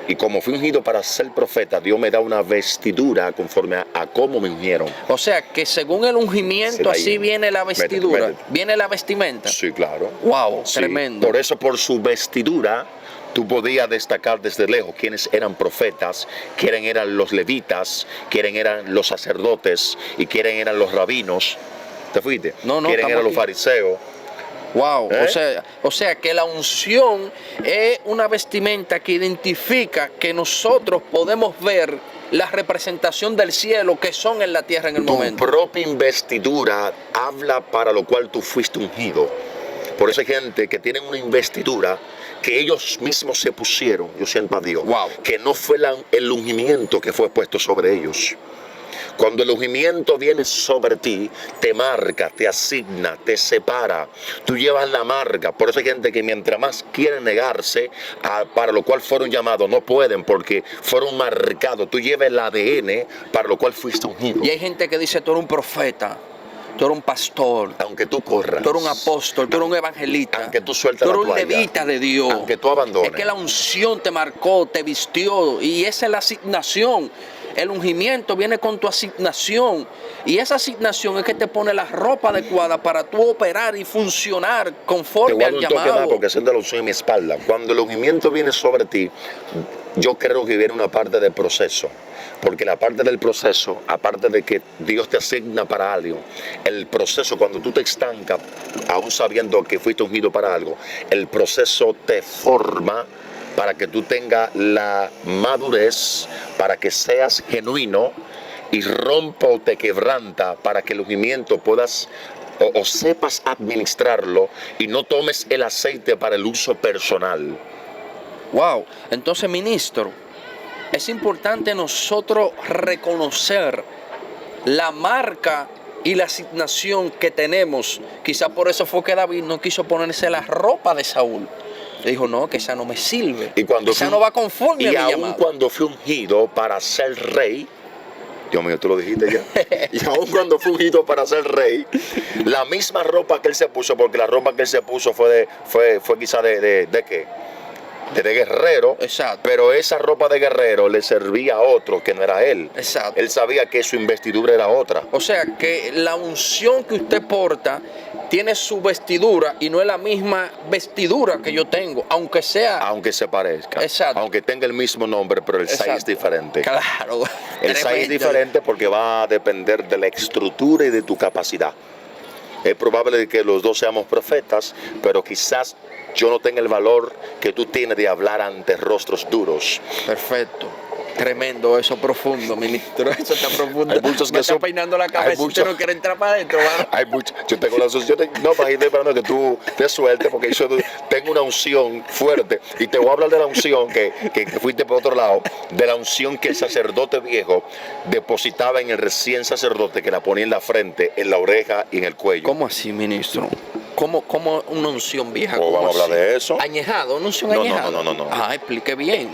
Y como fui ungido para ser profeta, Dios me da una vestidura conforme a cómo me ungieron. O sea, que según el ungimiento, así viene la vestidura. Vete. Viene la vestimenta. Sí, claro. Wow, sí. Tremendo. Por eso, por su vestidura, tú podías destacar desde lejos quiénes eran profetas, quiénes eran los levitas, quiénes eran los sacerdotes y quiénes eran los rabinos. ¿Te fuiste? No, quiénes eran los fariseos. Wow, o sea que la unción es una vestimenta que identifica que nosotros podemos ver la representación del cielo que son en la tierra en el momento. Tu propia investidura habla para lo cual tú fuiste ungido. Por eso hay gente que tiene una investidura que ellos mismos se pusieron, yo siento a Dios, que no fue el ungimiento que fue puesto sobre ellos. Cuando el ungimiento viene sobre ti, te marca, te asigna, te separa. Tú llevas la marca. Por eso hay gente que mientras más quieren negarse para lo cual fueron llamados, no pueden porque fueron marcados. Tú llevas el ADN para lo cual fuiste ungido. Y hay gente que dice, tú eres un profeta. Tú eres un pastor. Aunque tú corras. Tú eres un apóstol. Tú eres un evangelista. Aunque tú sueltas la toalla. Tú eres un levita de Dios. Aunque tú abandones. Es que la unción te marcó, te vistió. Y esa es la asignación. El ungimiento viene con tu asignación. Y esa asignación es que te pone la ropa adecuada para tú operar y funcionar conforme al llamado. Te voy a dar un toque más porque siento la unción en mi espalda. Cuando el ungimiento viene sobre ti, yo creo que viene una parte del proceso. Porque la parte del proceso, aparte de que Dios te asigna para algo, el proceso, cuando tú te estancas, aún sabiendo que fuiste ungido para algo, el proceso te forma para que tú tengas la madurez, para que seas genuino y rompa o te quebranta para que el ungimiento puedas o sepas administrarlo y no tomes el aceite para el uso personal. Wow, entonces ministro, es importante nosotros reconocer la marca y la asignación que tenemos. Quizá por eso fue que David no quiso ponerse la ropa de Saúl. Le dijo, no, que esa no me sirve. Y cuando esa no va conforme a mi llamado. Y aún cuando fui ungido para ser rey, Dios mío, tú lo dijiste ya. Y aún cuando fui ungido para ser rey, la misma ropa que él se puso, porque la ropa que él se puso fue quizá de ¿qué? De guerrero. Exacto. Pero esa ropa de guerrero le servía a otro que no era él. Exacto. Él sabía que su investidura era otra. O sea que la unción que usted porta tiene su vestidura y no es la misma vestidura que yo tengo, aunque se parezca. Exacto. Aunque tenga el mismo nombre, pero el size es diferente. Claro. El size es diferente porque va a depender de la estructura y de tu capacidad. Es probable que los dos seamos profetas, pero quizás yo no tenga el valor que tú tienes de hablar ante rostros duros. Perfecto. Tremendo, eso profundo, ministro. Eso está profundo. Hay muchos me que está son, peinando la cabeza y usted no quiere entrar para adentro, ¿va? Hay mucho, yo tengo la yo te, no, para ir esperando que tú te sueltes, porque yo tengo una unción fuerte. Y te voy a hablar de la unción que fuiste por otro lado, de la unción que el sacerdote viejo depositaba en el recién sacerdote, que la ponía en la frente, en la oreja y en el cuello. ¿Cómo así, ministro? ¿Cómo una unción vieja? Vamos a hablar de eso. ¿Añejado? ¿Una unción añejada? No. Ah, explique bien.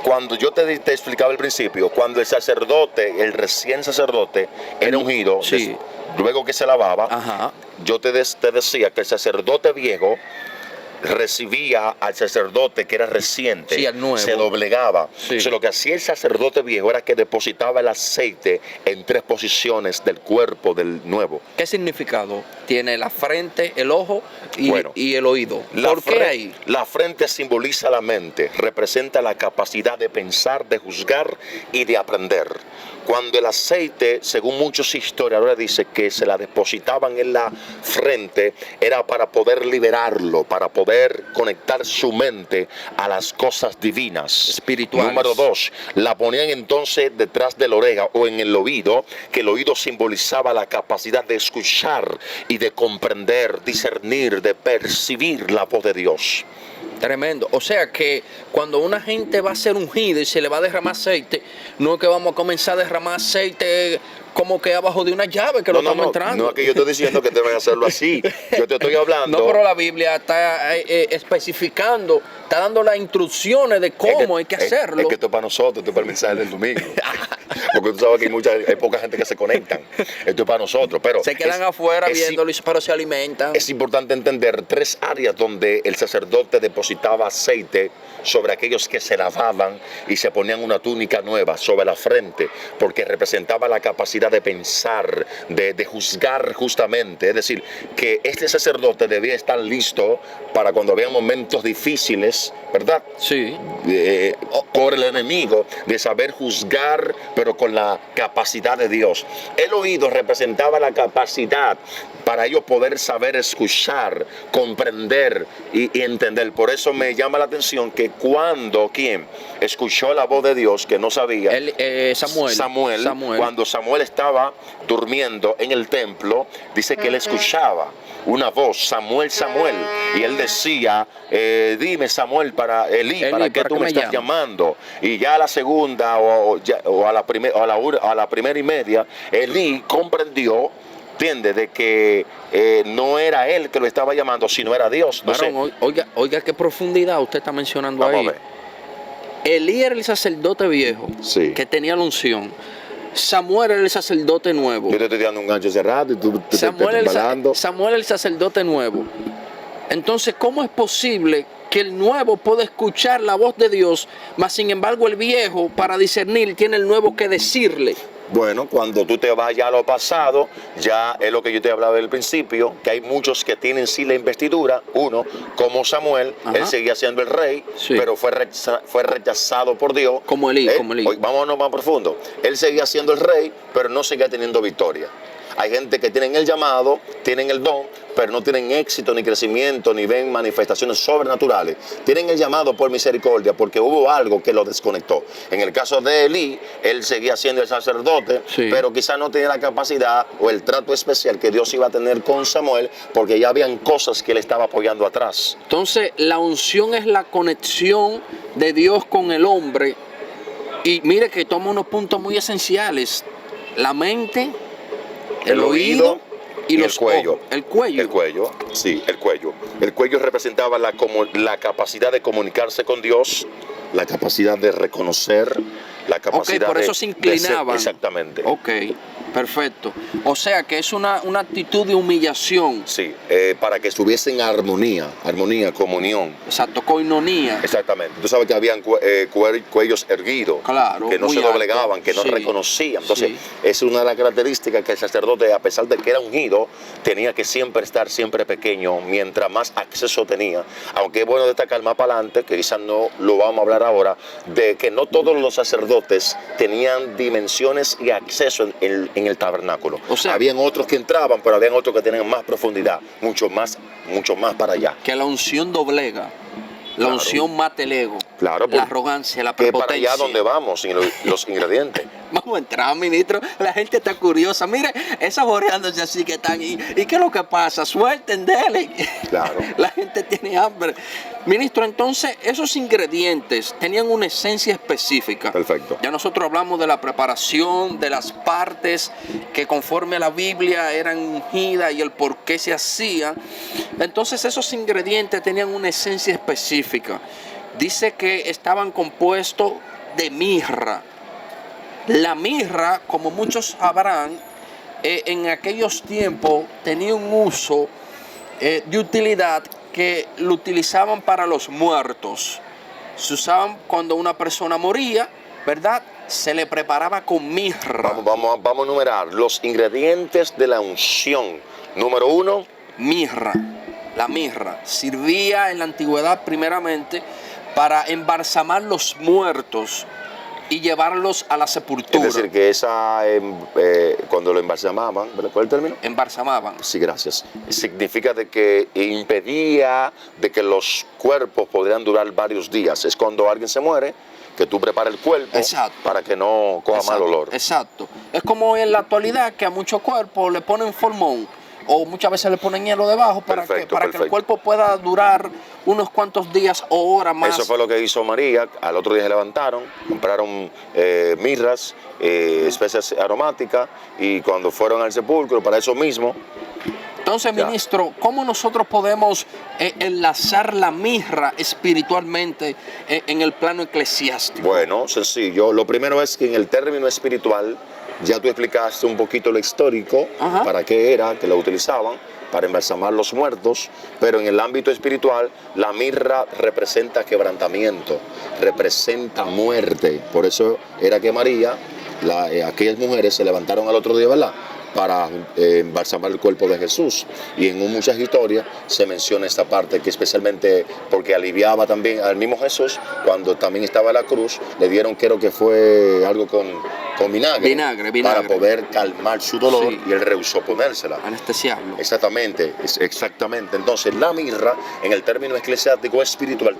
Cuando yo te explicaba al principio, cuando el sacerdote, el recién sacerdote, era ungido, sí. Luego que se lavaba, Ajá. yo te decía que el sacerdote viejo recibía al sacerdote que era reciente, sí, al nuevo. Se doblegaba. Sí. Entonces, lo que hacía el sacerdote viejo era que depositaba el aceite en 3 posiciones del cuerpo del nuevo. ¿Qué significado tiene la frente, el ojo y el oído? ¿Por qué ahí? La frente simboliza la mente, representa la capacidad de pensar, de juzgar y de aprender. Cuando el aceite, según muchos historiadores, dice que se la depositaban en la frente, era para poder liberarlo, para poder conectar su mente a las cosas divinas. Espirituales. Número 2, la ponían entonces detrás de la oreja o en el oído, que el oído simbolizaba la capacidad de escuchar y de comprender, discernir, de percibir la voz de Dios. Tremendo. O sea que cuando una gente va a ser ungida y se le va a derramar aceite, no es que vamos a comenzar a derramar aceite como que abajo de una llave que lo estamos entrando. No es que yo estoy diciendo que deben hacerlo así. Yo te estoy hablando. No, pero la Biblia está especificando, está dando las instrucciones de cómo hay que hacerlo. Es que esto es para nosotros, esto es para el mensaje del domingo. Porque tú sabes que hay poca gente que se conectan. Esto es para nosotros. Pero se quedan afuera viéndolo, pero se alimentan. Es importante entender 3 áreas donde el sacerdote depositaba aceite sobre aquellos que se lavaban y se ponían una túnica nueva sobre la frente, porque representaba la capacidad de pensar, de juzgar justamente. Es decir, que este sacerdote debía estar listo para cuando había momentos difíciles, ¿verdad? Sí. Por el enemigo, de saber juzgar, pero con la capacidad de Dios. El oído representaba la capacidad para ellos poder saber escuchar, comprender y entender. Por eso me llama la atención que cuando ¿quién? Escuchó la voz de Dios, que no sabía, Samuel, cuando Samuel estaba durmiendo en el templo, dice que él escuchaba una voz, Samuel, y él decía, dime Samuel, para Elí, ¿para qué tú me estás llamando? Y ya a la segunda o a la primera y media, Elí comprendió, entiende, de que no era él que lo estaba llamando, sino era Dios. Varón, oiga qué profundidad usted está mencionando ahí. A ver. Elí era el sacerdote viejo, sí, que tenía la unción. Samuel era el sacerdote nuevo. Yo te estoy dando un gancho cerrado y tú te estás embalando. Samuel el sacerdote nuevo. Entonces, ¿cómo es posible que el nuevo pueda escuchar la voz de Dios, mas sin embargo el viejo, para discernir, tiene el nuevo que decirle? Bueno, cuando tú te vayas a lo pasado, ya es lo que yo te hablaba del principio, que hay muchos que tienen sí la investidura. Uno, como Samuel, él seguía siendo el rey, pero fue rechazado por Dios. Como Elí. Vámonos más profundo. Él seguía siendo el rey, pero no seguía teniendo victoria. Hay gente que tienen el llamado, tienen el don, pero no tienen éxito ni crecimiento, ni ven manifestaciones sobrenaturales. Tienen el llamado por misericordia, porque hubo algo que lo desconectó. En el caso de Elí, él seguía siendo el sacerdote, pero quizás no tenía la capacidad o el trato especial que Dios iba a tener con Samuel, porque ya habían cosas que él estaba apoyando atrás. Entonces, la unción es la conexión de Dios con el hombre. Y mire que toma unos puntos muy esenciales. La mente, el oído y el cuello. Ojos. El cuello. Sí, el cuello. El cuello representaba la capacidad de comunicarse con Dios, la capacidad de reconocer, la capacidad por eso se inclinaban. Exactamente. Perfecto. O sea que es una actitud de humillación. Sí, para que estuviesen en armonía, comunión. Exacto, coinonía. Exactamente. Tú sabes que habían cuellos erguidos, claro, que no se doblegaban, que no reconocían. Entonces, es una de las características que el sacerdote, a pesar de que era ungido, tenía que siempre estar pequeño, mientras más acceso tenía. Aunque es bueno destacar más para adelante, que quizás no lo vamos a hablar ahora, de que no todos los sacerdotes tenían dimensiones y acceso en el tabernáculo. O sea, habían otros que entraban, pero habían otros que tenían más profundidad, mucho más para allá. Que la unción doblega. La unción mata el ego, claro, la arrogancia, la que prepotencia. para allá donde vamos, sin los ingredientes. Vamos a entrar, ministro. La gente está curiosa. Mire, esas oreándose así que están. ¿Y qué es lo que pasa? Suelten, dele. Claro. La gente tiene hambre. Ministro, entonces, esos ingredientes tenían una esencia específica. Perfecto. Ya nosotros hablamos de la preparación, de las partes que conforme a la Biblia eran ungidas y el por qué se hacía. Entonces, esos ingredientes tenían una esencia específica. Dice que estaban compuestos de mirra. La mirra, como muchos sabrán, en aquellos tiempos tenía un uso de utilidad que lo utilizaban para los muertos. Se usaban cuando una persona moría, ¿verdad? Se le preparaba con mirra. Vamos a enumerar los ingredientes de la unción. Número 1. Mirra. La mirra servía en la antigüedad primeramente para embalsamar los muertos y llevarlos a la sepultura. Es decir, que cuando lo embalsamaban, ¿cuál es el término? Embalsamaban. Sí, gracias. Significa de que impedía de que los cuerpos podrían durar varios días. Es cuando alguien se muere, que tú preparas el cuerpo. Exacto. Para que no coja mal olor. Exacto. Es como en la actualidad que a muchos cuerpos le ponen formón o muchas veces le ponen hielo debajo para que el cuerpo pueda durar unos cuantos días o horas más. Eso fue lo que hizo María. Al otro día se levantaron, compraron mirras, especias aromáticas, y cuando fueron al sepulcro para eso mismo. Entonces, ministro, ¿cómo nosotros podemos enlazar la mirra espiritualmente en el plano eclesiástico? Bueno, sencillo. Lo primero es que en el término espiritual, ya tú explicaste un poquito lo histórico, para qué era que la utilizaban, para embalsamar los muertos, pero en el ámbito espiritual, la mirra representa quebrantamiento, representa muerte. Por eso era que María, aquellas mujeres se levantaron al otro día, ¿verdad?, para embalsamar el cuerpo de Jesús. Y en muchas historias se menciona esta parte, que especialmente porque aliviaba también al mismo Jesús, cuando también estaba en la cruz, le dieron, creo que fue algo con vinagre, para poder calmar su dolor, y él rehusó ponérsela. Anestesiarlo. Exactamente. Entonces, la mirra, en el término eclesiástico espiritual,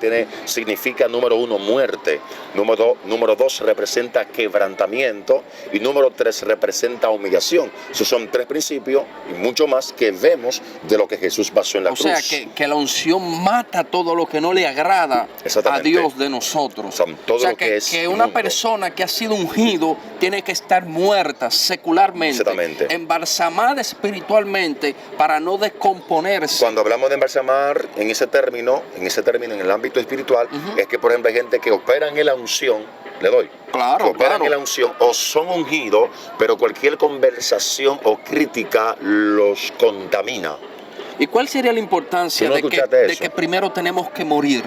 significa, número 1, muerte. Número 2, representa quebrantamiento. Y número 3, representa humillación. Esos son 3 principios y mucho más que vemos de lo que Jesús pasó en la cruz. O sea, que la unción mata todo lo que no le agrada a Dios de nosotros. O sea, que una persona que ha sido ungido tiene que estar muerta secularmente, embalsamada espiritualmente para no descomponerse. Cuando hablamos de embalsamar, en ese término, en el ámbito espiritual, es que, por ejemplo, hay gente que operan en la unción, operan en la unción o son ungidos, pero cualquier conversación o crítica los contamina. ¿Y cuál sería la importancia de que primero tenemos que morir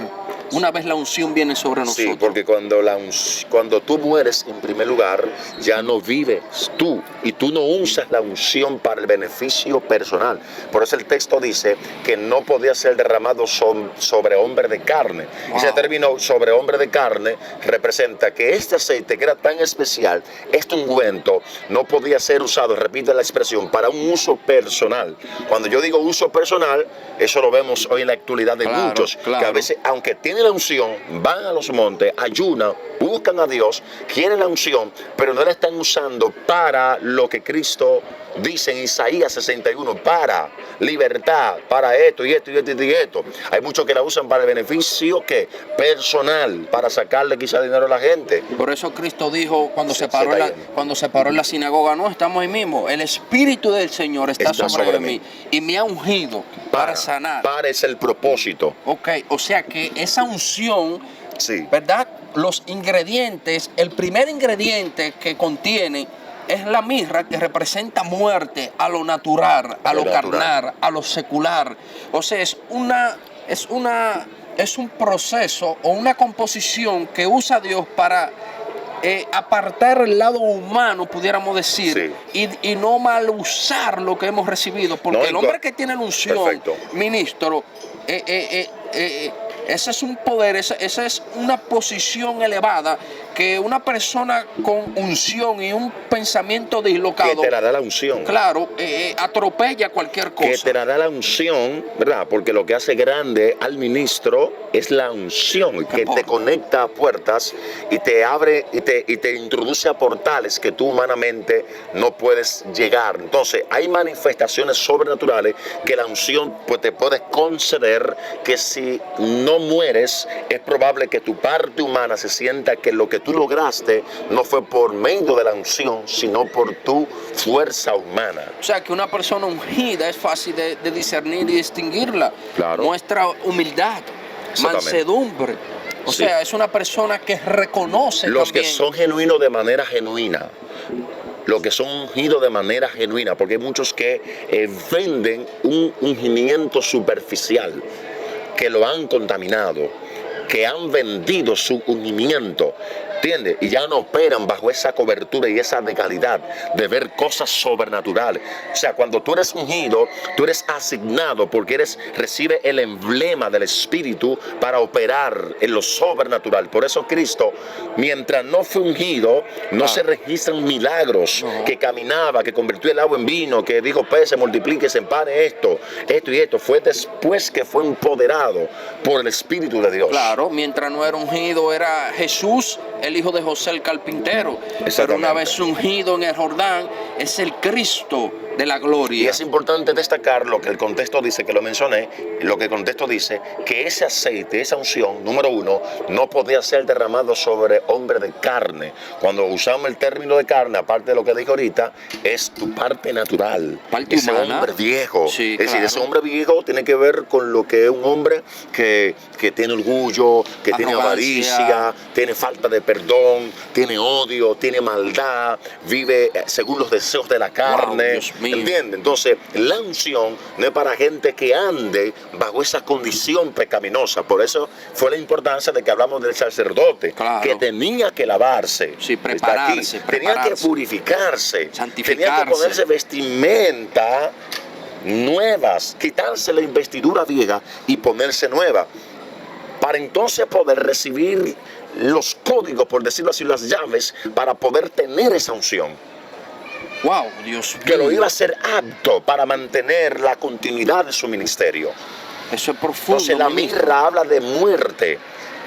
una vez la unción viene sobre nosotros? Sí, porque cuando tú mueres, en primer lugar, ya no vives tú, y tú no usas la unción para el beneficio personal. Por eso el texto dice que no podía ser derramado sobre hombre de carne. Ese término, sobre hombre de carne, representa que este aceite, que era tan especial, este ungüento, no podía ser usado, repito la expresión, para un uso personal. Cuando yo digo uso personal, eso lo vemos hoy en la actualidad de muchos, que a veces, aunque tienen la unción, van a los montes, ayunan, buscan a Dios, quieren la unción, pero no la están usando para lo que Cristo dice en Isaías 61, para libertad, para esto y esto y esto y esto. Hay muchos que la usan para el beneficio personal, para sacarle quizá dinero a la gente. Por eso Cristo dijo cuando se paró en la sinagoga, no, estamos ahí mismo, el Espíritu del Señor está sobre mí y me ha ungido para sanar. Para es el propósito. Ok, o sea que esa unción, ¿verdad? Los ingredientes, el primer ingrediente que contiene es la mirra, que representa muerte a lo natural, a lo carnal, a lo secular. O sea, es un proceso o una composición que usa Dios para apartar el lado humano, pudiéramos decir, y no mal usar lo que hemos recibido. Porque el hombre que tiene la unción, ministro, Ese es un poder, esa es una posición elevada que una persona con unción y un pensamiento dislocado, que te la da la unción. Claro, atropella cualquier cosa. Que te la da la unción, ¿verdad? Porque lo que hace grande al ministro es la unción, que te conecta a puertas y te abre y te introduce a portales que tú humanamente no puedes llegar. Entonces, hay manifestaciones sobrenaturales que la unción pues, te puede conceder, que si no mueres, es probable que tu parte humana se sienta que lo que tú lograste no fue por medio de la unción, sino por tu fuerza humana. O sea, que una persona ungida es fácil de discernir y distinguirla. Claro. Muestra humildad, mansedumbre. O sea, es una persona que reconoce los también. Que son genuinos de manera genuina. Los que son ungidos de manera genuina, porque hay muchos que venden un ungimiento superficial, que lo han contaminado, que han vendido su ungimiento, ¿entiendes? Y ya no operan bajo esa cobertura y esa legalidad de ver cosas sobrenaturales. O sea, cuando tú eres ungido, tú eres asignado porque recibe el emblema del Espíritu para operar en lo sobrenatural. Por eso Cristo, mientras no fue ungido, no se registran milagros, que caminaba, que convirtió el agua en vino, que dijo peces, multiplíquese en panes, esto y esto. Fue después que fue empoderado por el Espíritu de Dios. Claro, mientras no era ungido era Jesús, el hijo de José el carpintero. Pero una vez ungido en el Jordán, es el Cristo de la gloria. Y es importante destacar lo que el contexto dice, que lo mencioné, lo que el contexto dice, que ese aceite, esa unción, número uno, no podía ser derramado sobre hombre de carne. Cuando usamos el término de carne, aparte de lo que dije ahorita, es tu parte natural, parte ese humana. Hombre viejo. Sí, es decir, ese hombre viejo tiene que ver con lo que es un hombre que tiene orgullo, que tiene avaricia, tiene falta de perdón, tiene odio, tiene maldad, vive según los deseos de la carne. ¿Entiendes? Entonces, la unción no es para gente que ande bajo esa condición pecaminosa. Por eso fue la importancia de que hablamos del sacerdote, que tenía que lavarse, prepararse, tenía que purificarse, santificarse, tenía que ponerse vestimenta nuevas, quitarse la investidura vieja y ponerse nueva, para entonces poder recibir los códigos, por decirlo así, las llaves, para poder tener esa unción. Wow, Dios mío. Que lo iba a ser apto para mantener la continuidad de su ministerio. Eso es profundo. Entonces la mirra habla de muerte.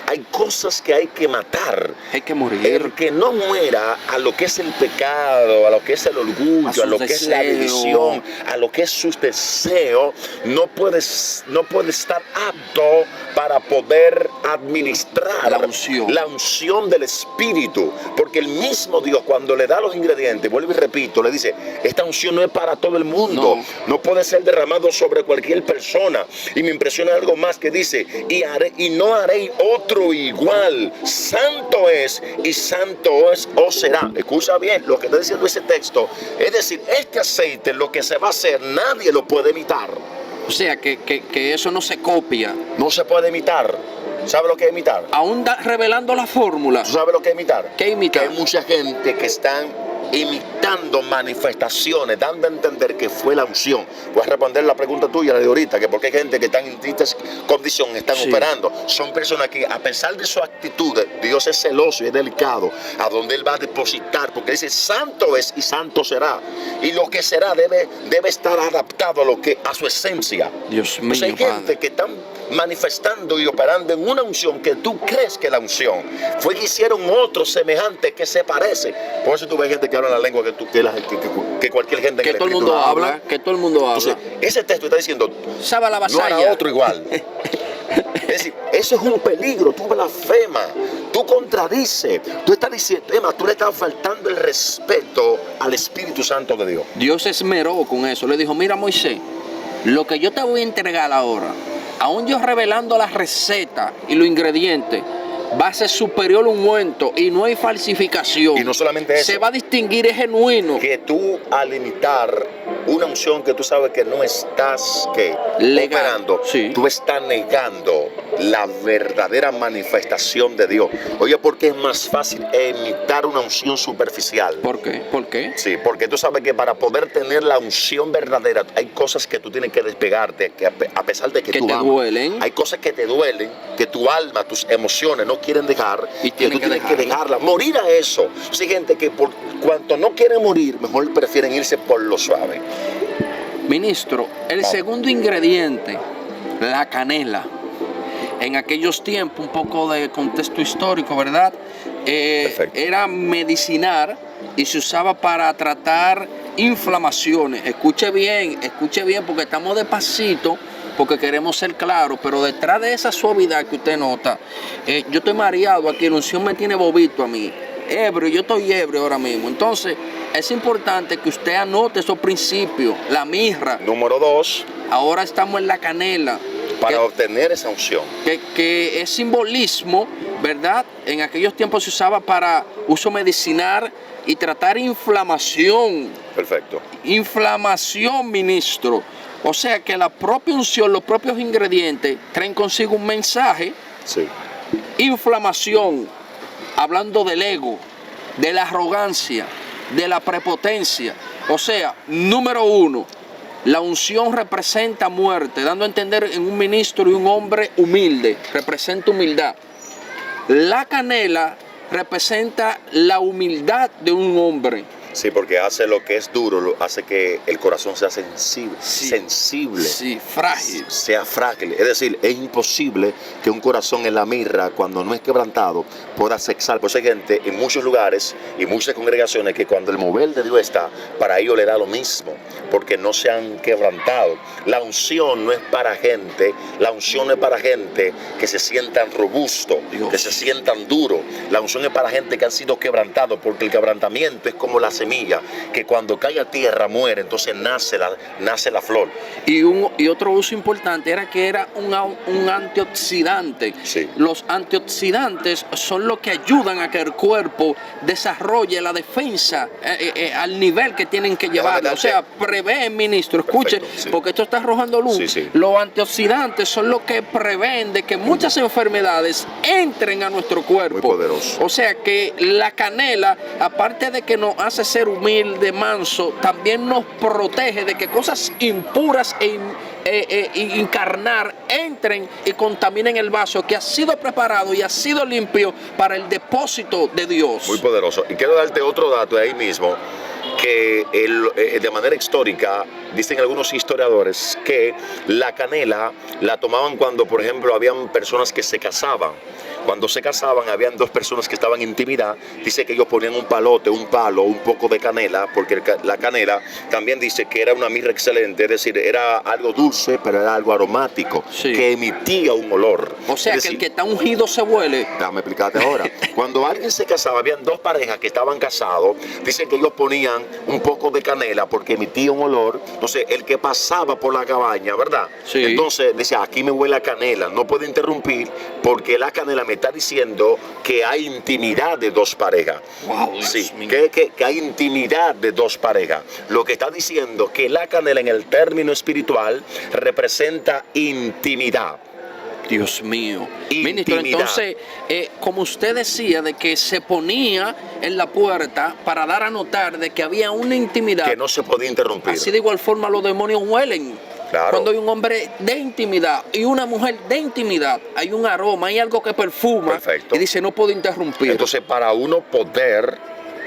Hay cosas que hay que matar. Hay que morir. El que no muera a lo que es el pecado, a lo que es el orgullo, a lo que es la división, a lo que es sus deseos, no puede estar apto para poder administrar la unción del Espíritu. Porque el mismo Dios, cuando le da los ingredientes, vuelvo y repito, le dice, esta unción no es para todo el mundo, no puede ser derramado sobre cualquier persona. Y me impresiona algo más que dice, y no haré otro igual, santo es y santo es o será. Escucha bien lo que está diciendo ese texto. Es decir, este aceite, lo que se va a hacer, nadie lo puede imitar. O sea, que eso no se copia. No se puede imitar. ¿Sabe lo que es imitar? Aún revelando la fórmula. ¿Tú sabes lo que es imitar? ¿Qué imitar? Que hay mucha gente que están imitando manifestaciones, dando a entender que fue la unción. Voy a responder la pregunta tuya de ahorita, que porque hay gente que está en distintas condiciones, están operando. Son personas que, a pesar de su actitud, Dios es celoso y es delicado a donde Él va a depositar, porque dice, santo es y santo será. Y lo que será debe estar adaptado a su esencia. Dios mío, hay gente que están manifestando y operando en una unción que tú crees que la unción fue que hicieron otro semejante que se parece. Por eso tú ves gente que habla la lengua que cualquier gente que todo el mundo habla, que todo el mundo habla. Entonces, ese texto está diciendo, no hará otro igual. Es decir, eso es un peligro. Tú blasfemas, tú contradices, tú estás diciendo, tú le estás faltando el respeto al Espíritu Santo de Dios. Dios se esmeró con eso. Le dijo, mira, Moisés, lo que yo te voy a entregar ahora, aún yo revelando la receta y los ingredientes, va a ser superior a un ungüento y no hay falsificación. Y no solamente eso. Se va a distinguir, es genuino. Que tú al imitar una unción que tú sabes que no estás operando, sí. Tú estás negando la verdadera manifestación de Dios. Oye, porque es más fácil imitar una unción superficial. ¿Por qué? ¿Por qué? Sí, porque tú sabes que para poder tener la unción verdadera hay cosas que tú tienes que despegarte, que a pesar de que tú te amas, duelen. hay cosas que te duelen, que tu alma, tus emociones no quieren dejar, y que tú tienes que dejarla, morir a eso. Hay gente que por cuanto no quiere morir, mejor prefieren irse por lo suave. Ministro, el segundo ingrediente, la canela. En aquellos tiempos, un poco de contexto histórico, ¿verdad? Era medicinal y se usaba para tratar inflamaciones. Escuche bien, porque estamos despacito, porque queremos ser claros, pero detrás de esa suavidad que usted nota, yo estoy mareado aquí, la unción me tiene bobito a mí. Ebrio, yo estoy ebrio ahora mismo. Entonces, es importante que usted anote esos principios. La mirra. Número 2. Ahora estamos en la canela. Para obtener esa unción. Que es simbolismo, ¿verdad? En aquellos tiempos se usaba para uso medicinal y tratar inflamación. Perfecto. Inflamación, ministro. O sea que la propia unción, los propios ingredientes traen consigo un mensaje. Sí. Inflamación, hablando del ego, de la arrogancia, de la prepotencia. O sea, número 1, la unción representa muerte, dando a entender en un ministro y un hombre humilde, representa humildad. La canela representa la humildad de un hombre. Sí, porque hace lo que es duro, hace que el corazón sea sensible, Sí, frágil. Sea frágil. Es decir, es imposible que un corazón en la mirra, cuando no es quebrantado, pueda sexar. Por eso hay gente en muchos lugares y muchas congregaciones que cuando el mover de Dios está, para ellos le da lo mismo, porque no se han quebrantado. La unción no es para gente, la unción no es para gente que se sientan robustos, que se sientan duros. La unción es para gente que han sido quebrantados, porque el quebrantamiento es como la semilla, que cuando cae a tierra muere, entonces nace la flor. Y otro uso importante era que era un antioxidante. Sí. Los antioxidantes son los que ayudan a que el cuerpo desarrolle la defensa al nivel que tienen que llevarla. O sea, prevén, ministro, escuche, sí. Porque esto está arrojando luz. Sí. Los antioxidantes son los que prevén de que muchas enfermedades entren a nuestro cuerpo. Muy poderoso. O sea que la canela, aparte de que nos hace ser humilde, manso, también nos protege de que cosas impuras e encarnar entren y contaminen el vaso que ha sido preparado y ha sido limpio para el depósito de Dios. Muy poderoso. Y quiero darte otro dato de ahí mismo, que de manera histórica, dicen algunos historiadores que la canela la tomaban cuando, por ejemplo, habían personas que se casaban. Cuando se casaban, habían dos personas que estaban en intimidad. Dice que ellos ponían un palo, un poco de canela, porque la canela también dice que era una mirra excelente, es decir, era algo dulce, pero era algo aromático, que emitía un olor. O sea, que el que está ungido se huele. Déjame explicarte ahora. Cuando alguien se casaba, habían dos parejas que estaban casados, dicen que ellos ponían un poco de canela porque emitía un olor. Entonces, el que pasaba por la cabaña, ¿verdad? Sí. Entonces, decía, aquí me huele a canela, no puedo interrumpir porque la canela me está diciendo que hay intimidad de dos parejas. Wow, sí, que hay intimidad de dos parejas. Lo que está diciendo que la canela en el término espiritual representa intimidad. Dios mío. Ministro, entonces, como usted decía, de que se ponía en la puerta para dar a notar de que había una intimidad. Que no se podía interrumpir. Así de igual forma los demonios huelen. Claro. Cuando hay un hombre de intimidad y una mujer de intimidad, hay un aroma, hay algo que perfuma. Perfecto. Y dice, no puedo interrumpir. Entonces, para uno poder,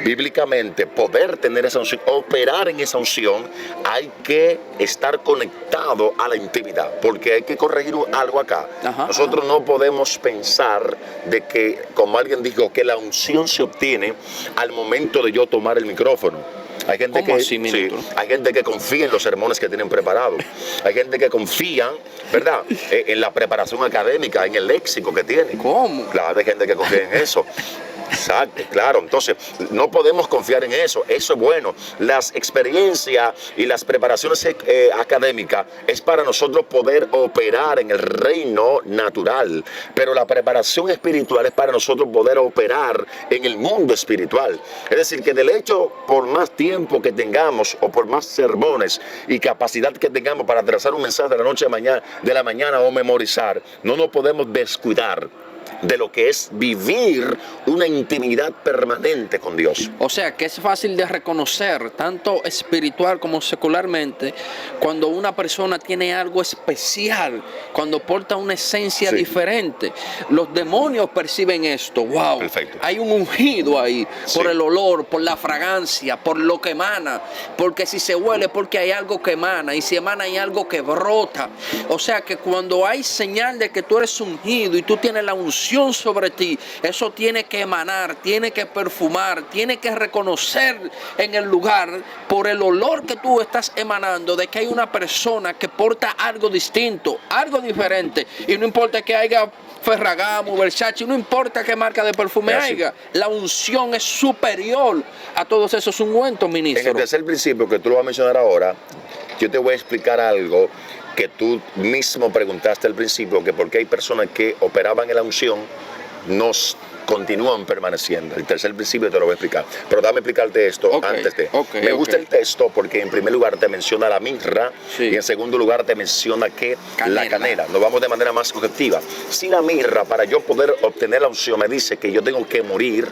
bíblicamente, poder tener esa unción, operar en esa unción, hay que estar conectado a la intimidad, porque hay que corregir algo acá. Nosotros no podemos pensar de que, como alguien dijo, que la unción se obtiene al momento de yo tomar el micrófono. Hay gente hay gente que confía en los sermones que tienen preparados. Hay gente que confía, ¿verdad?, en la preparación académica, en el léxico que tienen. ¿Cómo? Claro, hay gente que confía en eso. Exacto, claro. Entonces, no podemos confiar en eso. Eso es bueno. Las experiencias y las preparaciones académicas es para nosotros poder operar en el reino natural. Pero la preparación espiritual es para nosotros poder operar en el mundo espiritual. Es decir, que del hecho, por más tiempo que tengamos o por más sermones y capacidad que tengamos para trazar un mensaje de la noche de la mañana o memorizar, no nos podemos descuidar de lo que es vivir una intimidad permanente con Dios. O sea, que es fácil de reconocer, tanto espiritual como secularmente, cuando una persona tiene algo especial, cuando porta una esencia diferente. Los demonios perciben esto. ¡Wow! Perfecto. Hay un ungido ahí, por el olor, por la fragancia, por lo que emana. Porque si se huele, porque hay algo que emana. Y si emana, hay algo que brota. O sea, que cuando hay señal de que tú eres ungido y tú tienes la unción sobre ti, eso tiene que emanar, tiene que perfumar, tiene que reconocer en el lugar por el olor que tú estás emanando de que hay una persona que porta algo distinto, algo diferente, y no importa que haya Ferragamo, Versace, no importa qué marca de perfume haya, la unción es superior a todos esos ungüentos, ministro. En el tercer principio que tú lo vas a mencionar ahora, yo te voy a explicar algo que tú mismo preguntaste al principio, que por qué hay personas que operaban en la unción nos continúan permaneciendo. El tercer principio te lo voy a explicar, pero dame explicarte esto antes de. Me gusta el texto porque en primer lugar te menciona la mirra y en segundo lugar te menciona que la canela. Nos vamos de manera más objetiva. Si la mirra, para yo poder obtener la unción, me dice que yo tengo que morir,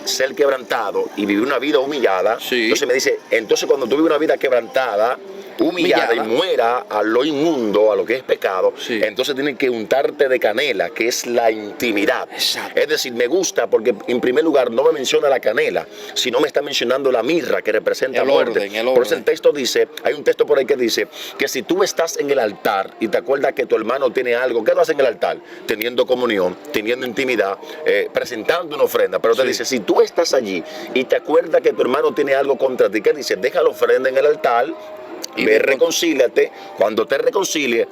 ser quebrantado y vivir una vida humillada, entonces me dice, entonces cuando tú vives una vida quebrantada, humillada y muera a lo inmundo, a lo que es pecado, entonces tienen que untarte de canela, que es la intimidad. Exacto. Es decir, me gusta porque en primer lugar no me menciona la canela, sino me está mencionando la mirra, que representa muerte. Por eso el texto dice, hay un texto por ahí que dice que si tú estás en el altar y te acuerdas que tu hermano tiene algo, ¿qué tú haces en el altar? Teniendo comunión, teniendo intimidad, presentando una ofrenda. Pero te dice, si tú estás allí y te acuerdas que tu hermano tiene algo contra ti, ¿qué dice? Deja la ofrenda en el altar y ve, reconcíliate. Cuando te reconcilie,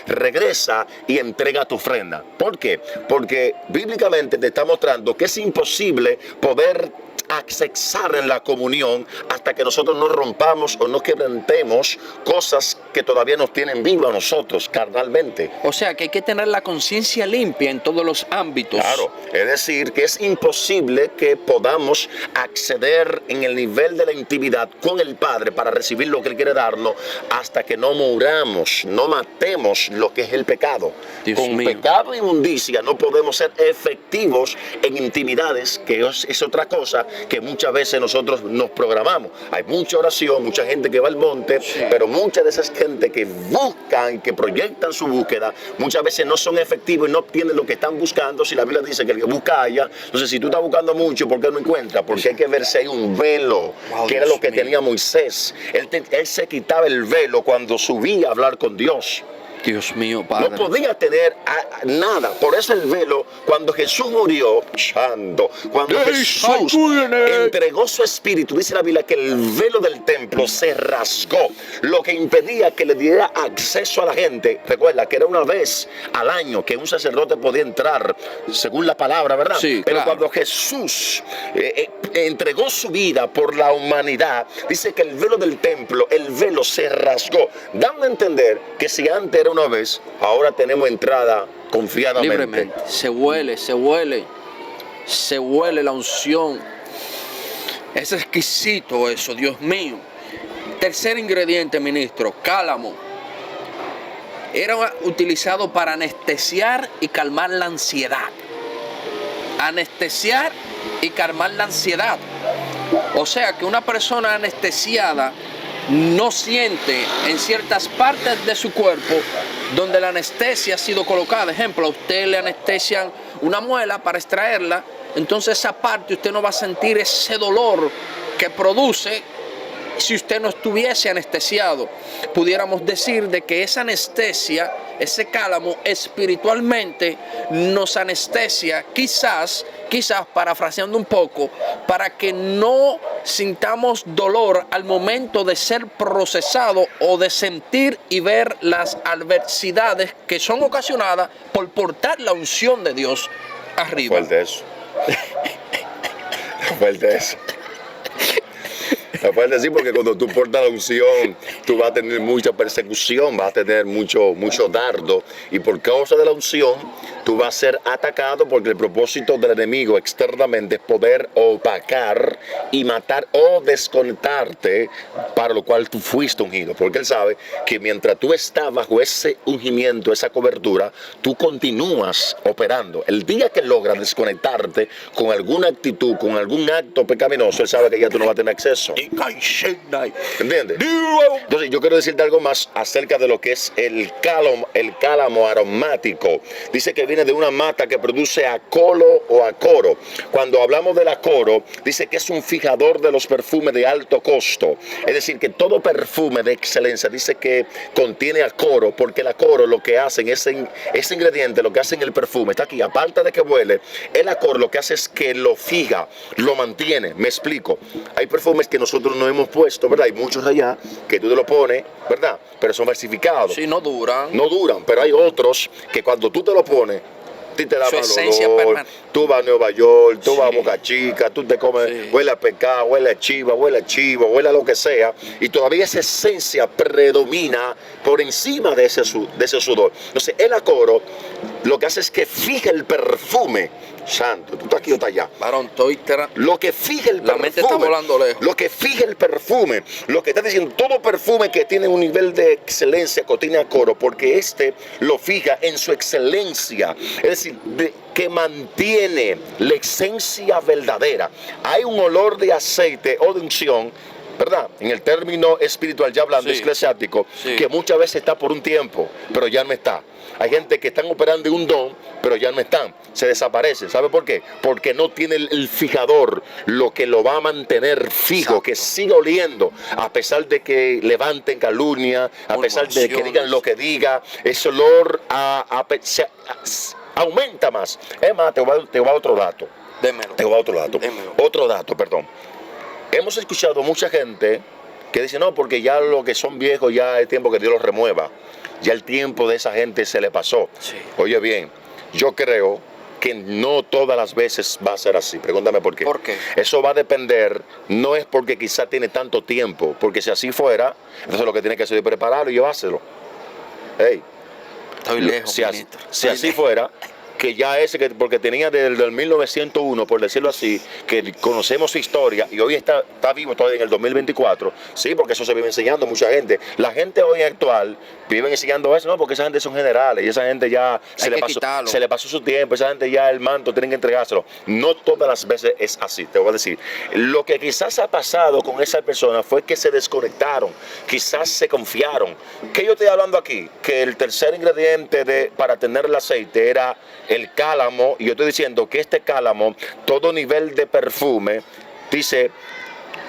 regresa y entrega tu ofrenda. ¿Por qué? Porque bíblicamente te está mostrando que es imposible poder accesar en la comunión hasta que nosotros no rompamos o no quebrantemos cosas que todavía nos tienen vivo a nosotros carnalmente. O sea que hay que tener la conciencia limpia en todos los ámbitos. Claro, es decir, que es imposible que podamos acceder en el nivel de la intimidad con el Padre para recibir lo que Él quiere darnos hasta que no muramos, no matemos lo que es el pecado. Con pecado e inmundicia no podemos ser efectivos en intimidades, que es otra cosa que muchas veces nosotros nos programamos. Hay mucha oración, mucha gente que va al monte, pero mucha de esas gente que buscan, que proyectan su búsqueda, muchas veces no son efectivos y no obtienen lo que están buscando. Si la Biblia dice que el que busca halla, entonces si tú estás buscando mucho, ¿por qué no encuentras? Porque hay que ver si hay un velo, que era lo que tenía Moisés. Él se quitaba el velo cuando subía a hablar con Dios. Dios mío, Padre. No podía tener nada. Por eso el velo, cuando Jesús murió, cuando Jesús entregó su espíritu, dice la Biblia que el velo del templo se rasgó, lo que impedía que le diera acceso a la gente. Recuerda que era una vez al año que un sacerdote podía entrar, según la palabra, ¿verdad? Sí, pero claro. cuando Jesús entregó su vida por la humanidad, dice que el velo del templo, el velo se rasgó, dando a entender que si antes era una vez, ahora tenemos entrada confiadamente. Libremente. Se huele la unción. Es exquisito eso, Dios mío. Tercer ingrediente, ministro, cálamo. Era utilizado para anestesiar y calmar la ansiedad. Anestesiar y calmar la ansiedad. O sea que una persona anestesiada no siente en ciertas partes de su cuerpo donde la anestesia ha sido colocada. Ejemplo, a usted le anestesian una muela para extraerla, entonces esa parte usted no va a sentir ese dolor que produce si usted no estuviese anestesiado. Pudiéramos decir de que esa anestesia, ese cálamo espiritualmente nos anestesia, quizás parafraseando un poco, para que no sintamos dolor al momento de ser procesado o de sentir y ver las adversidades que son ocasionadas por portar la unción de Dios arriba. Fuerte eso. Fuerte eso. Aparte sí, porque cuando tú portas la unción, tú vas a tener mucha persecución, vas a tener mucho dardo, y por causa de la unción, tú vas a ser atacado, porque el propósito del enemigo externamente es poder opacar y matar o desconectarte, para lo cual tú fuiste ungido, porque él sabe que mientras tú estás bajo ese ungimiento, esa cobertura, tú continúas operando. El día que logra desconectarte con alguna actitud, con algún acto pecaminoso, él sabe que ya tú no vas a tener acceso. ¿Entiendes? Entonces yo quiero decirte algo más acerca de lo que es el cálamo aromático. Dice que viene de una mata que produce acolo o acoro. Cuando hablamos del acoro, dice que es un fijador de los perfumes de alto costo. Es decir, que todo perfume de excelencia dice que contiene acoro, porque el acoro lo que hacen, ese ingrediente, lo que hace en el perfume, está aquí, aparte de que huele, el acoro lo que hace es que lo fija, lo mantiene. Me explico. Hay perfumes que nosotros no hemos puesto, ¿verdad? Hay muchos allá que tú te lo pones, ¿verdad? Pero son falsificados. Sí, no duran. No duran, pero hay otros que cuando tú te lo pones, te da mal olor, tú vas a Nueva York, tú vas a Boca Chica, tú te comes, huele a pescado, huele a chiva, huele a chivo, huele a lo que sea, y todavía esa esencia predomina por encima de ese sudor. Entonces, el acoro lo que hace es que fija el perfume. Santo, tú estás aquí o estás allá. Varón, lo que fija el perfume. La mente está volando lejos. Lo que fija el perfume. Lo que está diciendo, todo perfume que tiene un nivel de excelencia contiene acoro, porque lo fija en su excelencia. Es decir, que mantiene la esencia verdadera. Hay un olor de aceite o de unción, ¿verdad? En el término espiritual, ya hablando, eclesiástico, que muchas veces está por un tiempo, pero ya no está. Hay gente que están operando de un don, pero ya no están, se desaparecen. ¿Sabe por qué? Porque no tiene el fijador, lo que lo va a mantener fijo. Exacto. Que siga oliendo, a pesar de que levanten calumnia, a pesar de que digan lo que diga, ese olor aumenta más. Es más, te voy a dar otro dato. Démelo. Te voy a dar otro dato. Démelo. Otro dato, perdón. Hemos escuchado mucha gente que dice, no, porque ya los que son viejos, ya es tiempo que Dios los remueva. Ya el tiempo de esa gente se le pasó. Sí. Oye bien, yo creo que no todas las veces va a ser así. Pregúntame por qué. ¿Por qué? Eso va a depender, no es porque quizá tiene tanto tiempo, porque si así fuera, entonces lo que tiene que hacer es prepararlo y llevárselo. Hey, estoy lejos, si así fuera, que ya porque tenía desde el 1901, por decirlo así, que conocemos su historia y hoy está vivo todavía en el 2024, sí, porque eso se vive enseñando mucha gente. La gente hoy actual vive enseñando eso, no, porque esa gente son generales y esa gente ya se le pasó su tiempo, esa gente ya el manto tienen que entregárselo. No todas las veces es así, te voy a decir. Lo que quizás ha pasado con esa persona fue que se desconectaron, quizás se confiaron. ¿Qué yo estoy hablando aquí? Que el tercer ingrediente para tener el aceite era el cálamo, y yo estoy diciendo que este cálamo, todo nivel de perfume, dice,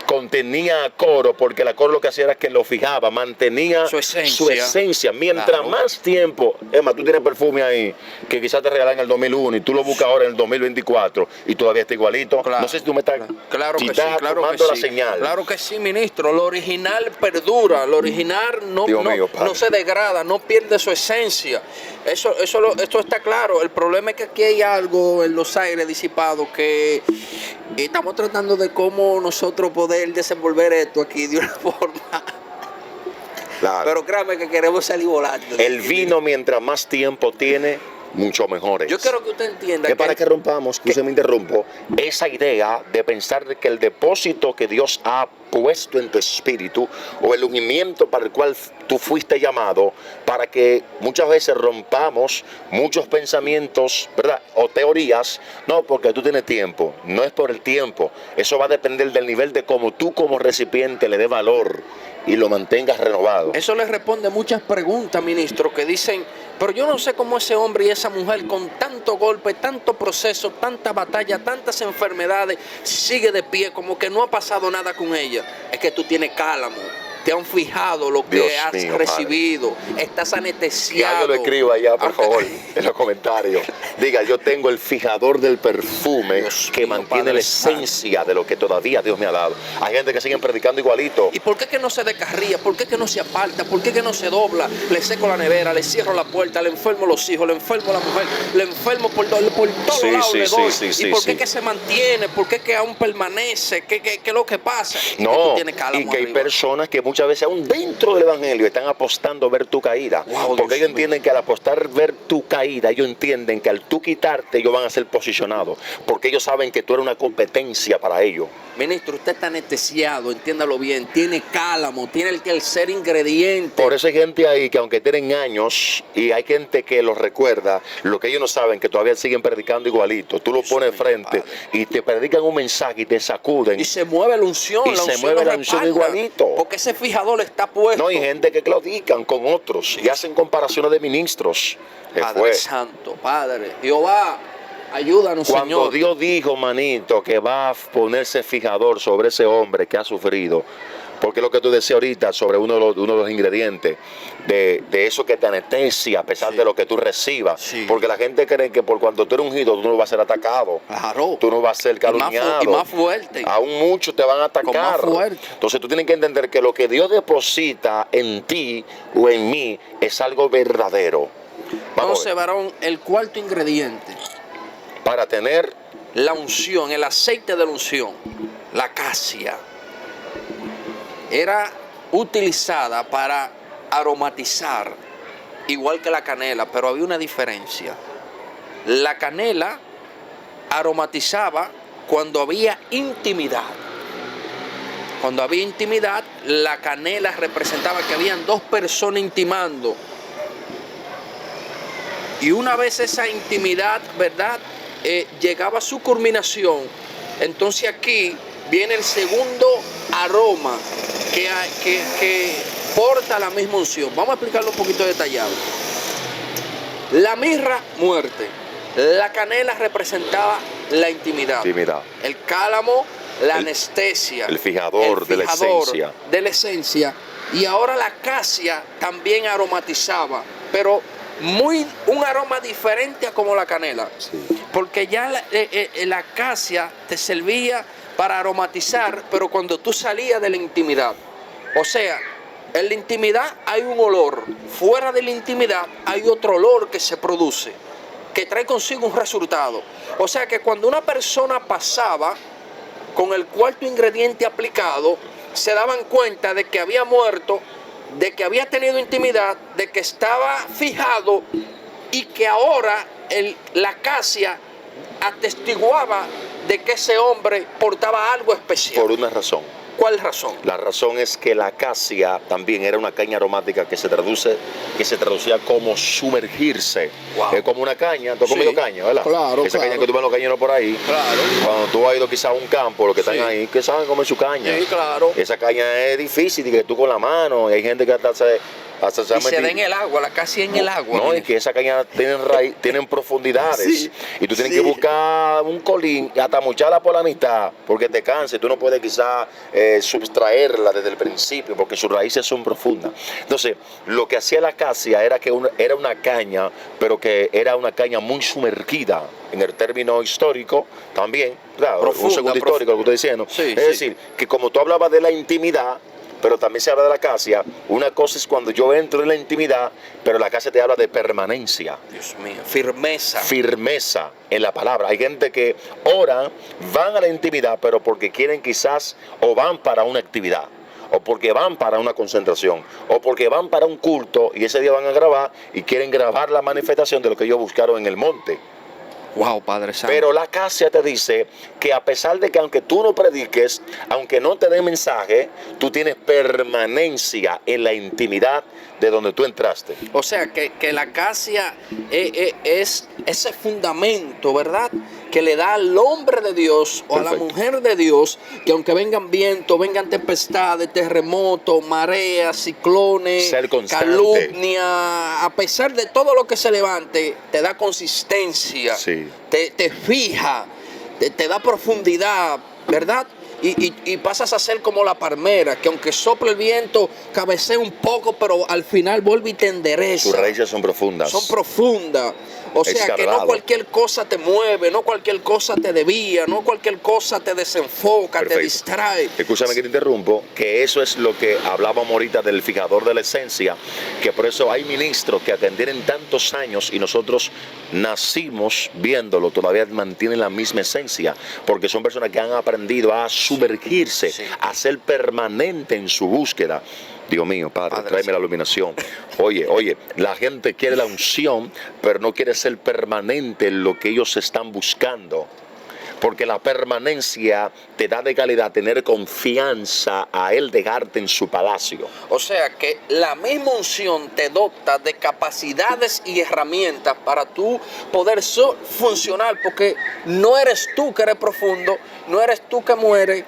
contenía acoro, porque el acoro lo que hacía era que lo fijaba, mantenía su esencia. Mientras más tiempo, Emma, tú tienes perfume ahí, que quizás te regalan en el 2001, y tú lo buscas ahora en el 2024, y todavía está igualito. Claro, no sé si tú me estás claro que sí, claro que la sí. señal. Claro que sí, ministro. Lo original perdura, lo original no se degrada, no pierde su esencia. Esto está claro. El problema es que aquí hay algo en los aires disipados que estamos tratando de cómo nosotros poder desenvolver esto aquí de una forma. Claro. Pero créame que queremos salir volando. El vino, mientras más tiempo tiene, mucho mejores. Yo quiero que usted entienda que para que rompamos, que se me interrumpo, esa idea de pensar de que el depósito que Dios ha puesto en tu espíritu o el ungimiento para el cual tú fuiste llamado, para que muchas veces rompamos muchos pensamientos, ¿verdad? O teorías, no, porque tú tienes tiempo, no es por el tiempo, eso va a depender del nivel de cómo tú como recipiente le dé valor y lo mantengas renovado. Eso le responde muchas preguntas, ministro, que dicen, pero yo no sé cómo ese hombre y esa mujer con tanto golpe, tanto proceso, tanta batalla, tantas enfermedades, sigue de pie, como que no ha pasado nada con ella. Es que tú tienes cálamo. te han fijado lo que Dios has mío, recibido, estás Que anestesiado. alguien lo escriba allá, por favor, en los comentarios. Diga, yo tengo el fijador del perfume Dios que mío, mantiene Padre la esencia de lo que todavía Dios me ha dado. Hay gente que sigue predicando igualito. ¿Y por qué que no se descarría? ¿Por qué que no se aparta? ¿Por qué que no se dobla? Le seco la nevera, le cierro la puerta, le enfermo los hijos, le enfermo la mujer, le enfermo por todos Sí, lados sí, le sí, doy. sí, ¿Y sí, por qué sí. que se mantiene? ¿Por qué que aún permanece? ¿Qué es lo que pasa? Que tú No, tienes cálamo y que hay arriba. personas que muchas veces aún dentro del evangelio están apostando a ver tu caída. Wow, Porque Dios ellos entienden que al apostar ver tu caída, ellos entienden que al tú quitarte, ellos van a ser posicionados. Porque ellos saben que tú eres una competencia para ellos. Ministro, usted está anestesiado, entiéndalo bien, tiene cálamo, tiene el tercer ingrediente. Por eso hay gente ahí que aunque tienen años y hay gente que los recuerda, lo que ellos no saben que todavía siguen predicando igualito. Tú lo Dios pones mío, frente Padre. y te predican un mensaje y te sacuden. Y se mueve la unción, Y se mueve la unción respalda, igualito. porque ese fijador está puesto. No hay gente que claudican con otros y hacen comparaciones de ministros. Padre Santo, Padre, Jehová, ayúdanos, Cuando Señor. Dios dijo, manito, que va a ponerse fijador sobre ese hombre que ha sufrido, porque lo que tú decías ahorita sobre uno de los ingredientes de eso que te anestesia a pesar Sí. de lo que tú recibas, Sí. porque la gente cree que por cuando tú eres ungido tú no vas a ser atacado, Claro. tú no vas a ser calumniado, Y más fuerte. aún muchos te van a atacar. Con más fuerte. Entonces tú tienes que entender que lo que Dios deposita en ti o en mí es algo verdadero. Vamos a Entonces, ver. varón, el cuarto ingrediente, Para tener la unción, el aceite de la unción, la acacia, era utilizada para aromatizar, igual que la canela, pero había una diferencia. La canela aromatizaba cuando había intimidad. Cuando había intimidad, la canela representaba que habían dos personas intimando. Y una vez esa intimidad, ¿verdad?, llegaba a su culminación, entonces aquí viene el segundo aroma que porta la misma unción. Vamos a explicarlo un poquito detallado. La mirra, muerte. La canela representaba la intimidad. El cálamo, la anestesia. el fijador de la esencia. De la esencia. Y ahora la acacia también aromatizaba, pero un aroma diferente a como la canela. Sí. Porque ya la acacia te servía para aromatizar, pero cuando tú salías de la intimidad. O sea, en la intimidad hay un olor, fuera de la intimidad hay otro olor que se produce, que trae consigo un resultado. O sea que cuando una persona pasaba con el cuarto ingrediente aplicado, se daban cuenta de que había muerto, de que había tenido intimidad, de que estaba fijado y que ahora la acacia atestiguaba de que ese hombre portaba algo especial. Por una razón. ¿Cuál razón? La razón es que la acacia también era una caña aromática que se traducía como sumergirse. Wow. Es como una caña, tú has comido caña, ¿verdad? Claro, esa claro. caña que tú ves en los cañeros por ahí. Claro. Cuando tú has ido quizás a un campo, los que están Sí. ahí, que saben comer su caña. Sí, claro. Esa caña es difícil, y que tú con la mano, y hay gente que hasta se Y se da en el agua, la acacia en el agua. No, y que esa caña tienen profundidades. Sí, Y tú tienes sí. que buscar un colín y hasta mocharla por la mitad, porque te canses. Tú no puedes quizás subtraerla desde el principio, porque sus raíces son profundas. Entonces, lo que hacía la acacia era que era una caña, pero que era una caña muy sumergida en el término histórico también. Claro, Profunda, un segundo histórico, lo que estoy diciendo. Sí, es decir, que como tú hablabas de la intimidad, pero también se habla de la acacia. Una cosa es cuando yo entro en la intimidad, pero la acacia te habla de permanencia. Dios mío, firmeza. Firmeza en la palabra. Hay gente que oran, van a la intimidad, pero porque quieren quizás, o van para una actividad, o porque van para una concentración, o porque van para un culto y ese día van a grabar y quieren grabar la manifestación de lo que ellos buscaron en el monte. Wow, Padre Santo. Pero la acacia te dice que a pesar de que aunque tú no prediques, aunque no te den mensaje, tú tienes permanencia en la intimidad de donde tú entraste. O sea, que la acacia es ese fundamento, ¿verdad?, que le da al hombre de Dios o Perfecto. a la mujer de Dios, que aunque vengan vientos, vengan tempestades, terremotos, mareas, ciclones, Ser constante. calumnia, a pesar de todo lo que se levante, te da consistencia, Sí. te fija, te da profundidad, ¿verdad? y pasas a ser como la palmera, que aunque sople el viento, cabecea un poco, pero al final vuelve y te endereza. Sus raíces son profundas. Son profundas. O sea que no cualquier cosa te mueve, no cualquier cosa te desvía, no cualquier cosa te desenfoca, te distrae. Escúchame que te interrumpo, que eso es lo que hablábamos ahorita del fijador de la esencia, que por eso hay ministros que atendieron tantos años y nosotros nacimos viéndolo, todavía mantienen la misma esencia, porque son personas que han aprendido a sumergirse, a ser permanente en su búsqueda. Dios mío, Padre, tráeme la iluminación. Oye, la gente quiere la unción, pero no quiere ser permanente en lo que ellos están buscando. Porque la permanencia te da de calidad tener confianza a Él dejarte en su palacio. O sea que la misma unción te dota de capacidades y herramientas para tú poder funcionar, porque no eres tú que eres profundo, no eres tú que mueres,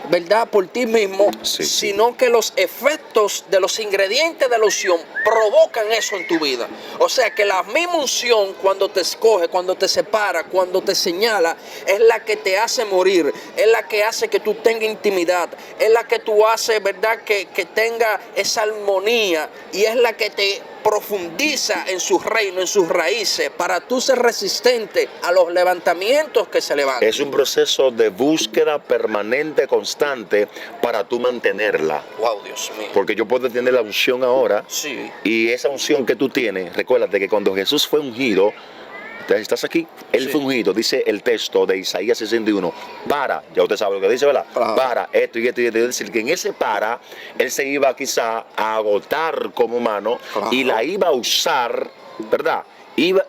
¿verdad? Por ti mismo, sino que los efectos de los ingredientes de la unción provocan eso en tu vida. O sea que la misma unción, cuando te escoge, cuando te separa, cuando te señala, es la que te hace morir, es la que hace que tú tengas intimidad, es la que tú haces, ¿verdad? Que tenga esa armonía, y es la que te profundiza en su reino, en sus raíces, para tú ser resistente a los levantamientos que se levantan. Es un proceso de búsqueda permanente, constante, para tú mantenerla. Wow, Dios mío. Porque yo puedo tener la unción ahora, sí, y esa unción que tú tienes, recuérdate que cuando Jesús fue ungido, ¿estás aquí? Él fue ungido, dice el texto de Isaías 61, ya usted sabe lo que dice, ¿verdad? Para, esto y esto y esto. Es decir, que en ese él se iba quizá a agotar como humano, y la iba a usar, ¿verdad?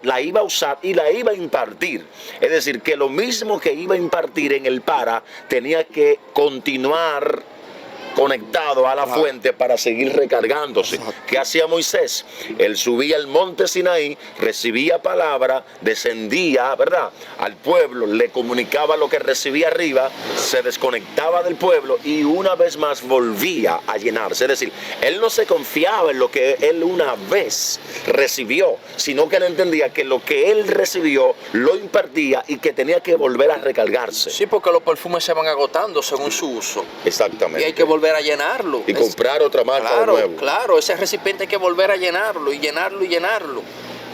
La iba a usar y la iba a impartir. Es decir, que lo mismo que iba a impartir en el tenía que continuar conectado a la fuente para seguir recargándose. ¿Qué hacía Moisés? Él subía al monte Sinaí, recibía palabra, descendía, ¿verdad?, al pueblo, le comunicaba lo que recibía arriba, se desconectaba del pueblo y una vez más volvía a llenarse. Es decir, él no se confiaba en lo que él una vez recibió, sino que él entendía que lo que él recibió lo impartía y que tenía que volver a recargarse. Sí, porque los perfumes se van agotando según su uso. Exactamente. Y hay que volver a llenarlo. Y comprar otra marca de nuevo. Claro, ese recipiente hay que volver a llenarlo y llenarlo y llenarlo.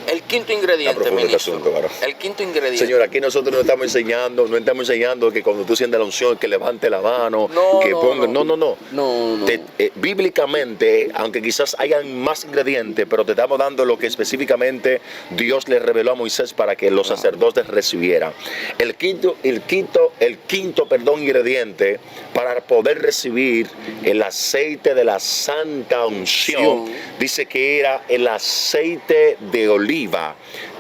El quinto ingrediente, ministro. El quinto ingrediente. Señor, aquí nosotros no estamos enseñando que cuando tú sientas la unción, que levante la mano, ponga. No. Bíblicamente, aunque quizás hayan más ingredientes, pero te estamos dando lo que específicamente Dios le reveló a Moisés para que los sacerdotes recibieran. El quinto ingrediente para poder recibir el aceite de la santa unción, dice que era el aceite de oliva.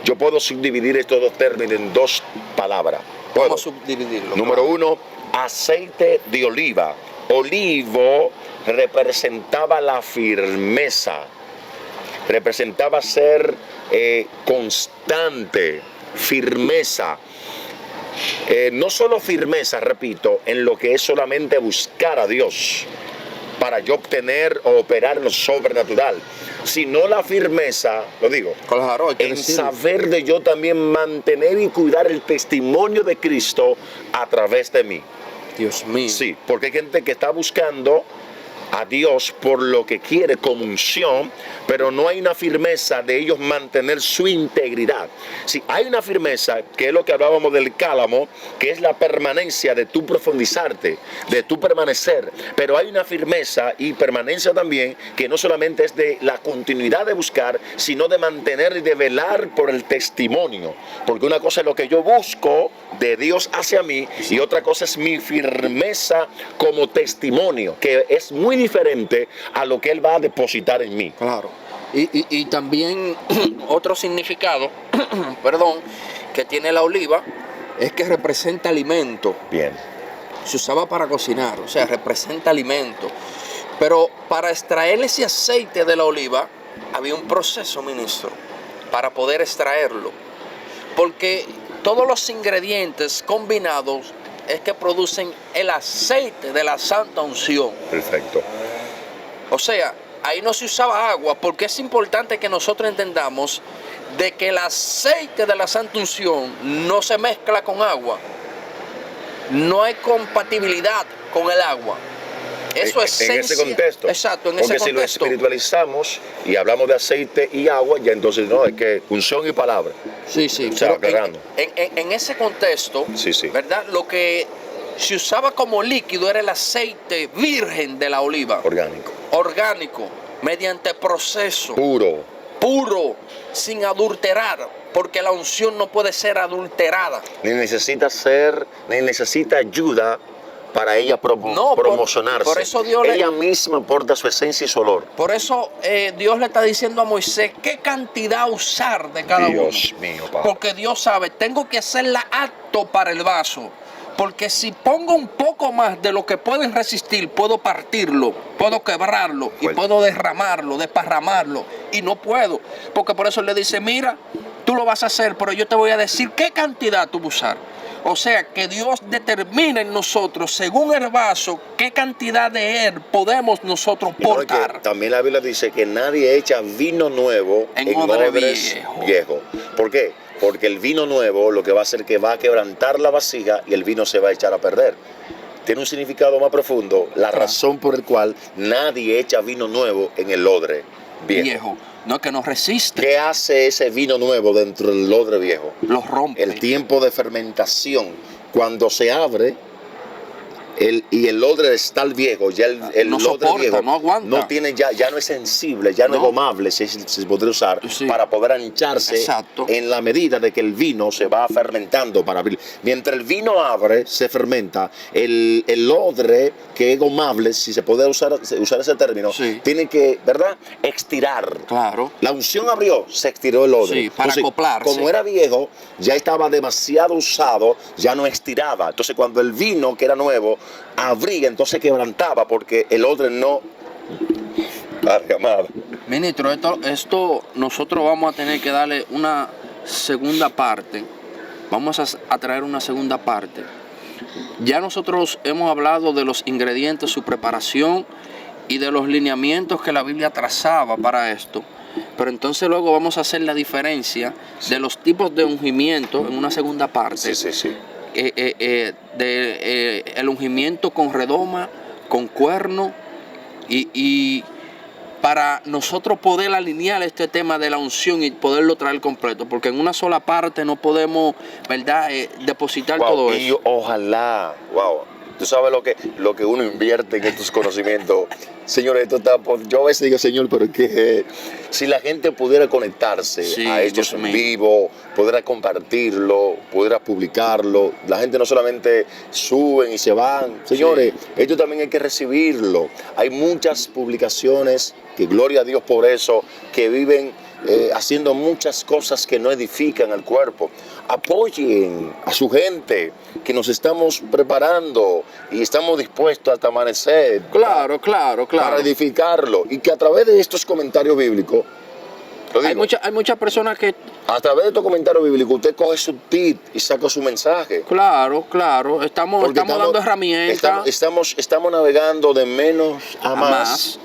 Yo puedo subdividir estos dos términos en dos palabras. Vamos a subdividirlo. Número uno, aceite de oliva. Olivo representaba la firmeza, representaba ser constante, firmeza. No solo firmeza, repito, en lo que es solamente buscar a Dios para yo obtener o operar lo sobrenatural, sino la firmeza, lo digo, en saber de yo también mantener y cuidar el testimonio de Cristo a través de mí. Dios mío. Sí, porque hay gente que está buscando a Dios por lo que quiere como unción, pero no hay una firmeza de ellos mantener su integridad. Sí, hay una firmeza, que es lo que hablábamos del cálamo, que es la permanencia de tu profundizarte, de tu permanecer, pero hay una firmeza y permanencia también que no solamente es de la continuidad de buscar, sino de mantener y de velar por el testimonio, porque una cosa es lo que yo busco de Dios hacia mí y otra cosa es mi firmeza como testimonio, que es muy diferente a lo que Él va a depositar en mí. Claro. Y también otro significado, que tiene la oliva es que representa alimento. Bien. Se usaba para cocinar, o sea, representa alimento. Pero para extraer ese aceite de la oliva había un proceso, ministro, para poder extraerlo. Porque todos los ingredientes combinados es que producen el aceite de la santa unción. Perfecto. O sea, ahí no se usaba agua, porque es importante que nosotros entendamos de que el aceite de la santa unción no se mezcla con agua. No hay compatibilidad con el agua. Eso es en ese contexto. Exacto, en porque ese contexto. Porque si lo espiritualizamos y hablamos de aceite y agua, ya entonces no, es que unción y palabra. Sí, sí. O sea, aclarando. En ese contexto, sí. ¿verdad? Lo que se usaba como líquido era el aceite virgen de la oliva. Orgánico, mediante proceso. Puro, sin adulterar, porque la unción no puede ser adulterada. Ni necesita ayuda para ella promocionarse. Por eso ella misma aporta su esencia y su olor. Por eso Dios le está diciendo a Moisés qué cantidad usar de cada uno. Dios mío, Padre. Porque Dios sabe, tengo que hacerla apto para el vaso. Porque si pongo un poco más de lo que pueden resistir, puedo partirlo, puedo quebrarlo y puedo derramarlo, desparramarlo. Y no puedo. Porque por eso le dice, mira, tú lo vas a hacer, pero yo te voy a decir qué cantidad tú vas a usar. O sea, que Dios determina en nosotros, según el vaso, qué cantidad de él podemos nosotros portar. También la Biblia dice que nadie echa vino nuevo en odres viejo. ¿Por qué? Porque el vino nuevo lo que va a hacer que va a quebrantar la vasija y el vino se va a echar a perder. Tiene un significado más profundo, la razón por el cual nadie echa vino nuevo en el odre viejo. No, que no resiste. ¿Qué hace ese vino nuevo dentro del odre viejo? Lo rompe. El tiempo de fermentación. Cuando se abre y el odre está el viejo, ya el no odre soporta, viejo no aguanta. no tiene ya no es sensible, ya no es gomable, se podría usar para poder ancharse en la medida de que el vino se va fermentando para abrir. Mientras el vino abre, se fermenta, el odre que es gomable, si se puede usar ese término, tiene que, ¿verdad?, estirar. Claro. La unción abrió, se estiró el odre. Sí, para acoplarse. Como era viejo, ya estaba demasiado usado, ya no estiraba. Entonces cuando el vino, que era nuevo, abría, entonces quebrantaba, porque el odre no... Ministro, esto nosotros vamos a tener que darle una segunda parte. Vamos a traer una segunda parte. Ya nosotros hemos hablado de los ingredientes, su preparación y de los lineamientos que la Biblia trazaba para esto. Pero entonces luego vamos a hacer la diferencia de los tipos de ungimiento en una segunda parte. El ungimiento con redoma, con cuerno y para nosotros poder alinear este tema de la unción y poderlo traer completo, porque en una sola parte no podemos, ¿verdad?, depositar todo eso. Y ojalá, tú sabes lo que uno invierte en estos conocimientos. Señores, yo a veces digo, Señor, pero es que si la gente pudiera conectarse a estos en vivo, pudiera compartirlo, pudiera publicarlo, la gente no solamente suben y se van. Señores, esto también hay que recibirlo. Hay muchas publicaciones, que gloria a Dios por eso, que viven haciendo muchas cosas que no edifican al cuerpo. Apoyen a su gente, que nos estamos preparando y estamos dispuestos hasta amanecer. Claro. Para edificarlo. Y que a través de estos comentarios bíblicos, hay muchas personas que... A través de estos comentarios bíblicos, usted coge su tip y saca su mensaje. Claro. Estamos dando herramientas. Estamos navegando de menos a más.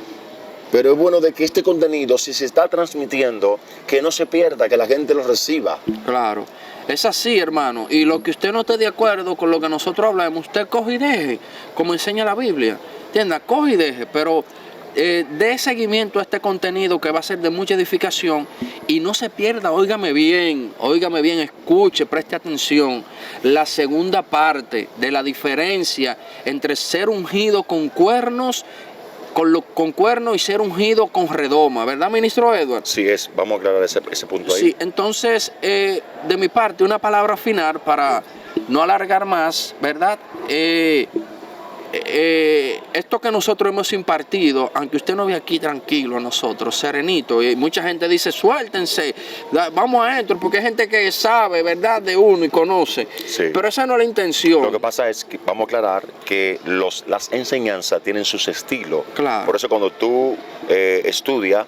Pero es bueno de que este contenido, si se está transmitiendo, que no se pierda, que la gente lo reciba. Claro. Es así, hermano. Y lo que usted no esté de acuerdo con lo que nosotros hablamos, usted coge y deje, como enseña la Biblia. Entienda, coge y deje, pero dé seguimiento a este contenido que va a ser de mucha edificación y no se pierda, óigame bien, escuche, preste atención, la segunda parte de la diferencia entre ser ungido con cuernos y ser ungido con redoma, ¿verdad, ministro Edward? Sí, vamos a aclarar ese punto ahí. Sí, entonces, de mi parte, una palabra final para no alargar más, ¿verdad? Esto que nosotros hemos impartido, aunque usted no ve aquí tranquilo a nosotros, serenito, y mucha gente dice, suéltense, vamos adentro, porque hay gente que sabe, ¿verdad?, de uno y conoce, pero esa no es la intención. Lo que pasa es que vamos a aclarar que las enseñanzas tienen sus estilos. Claro. Por eso cuando tú estudias,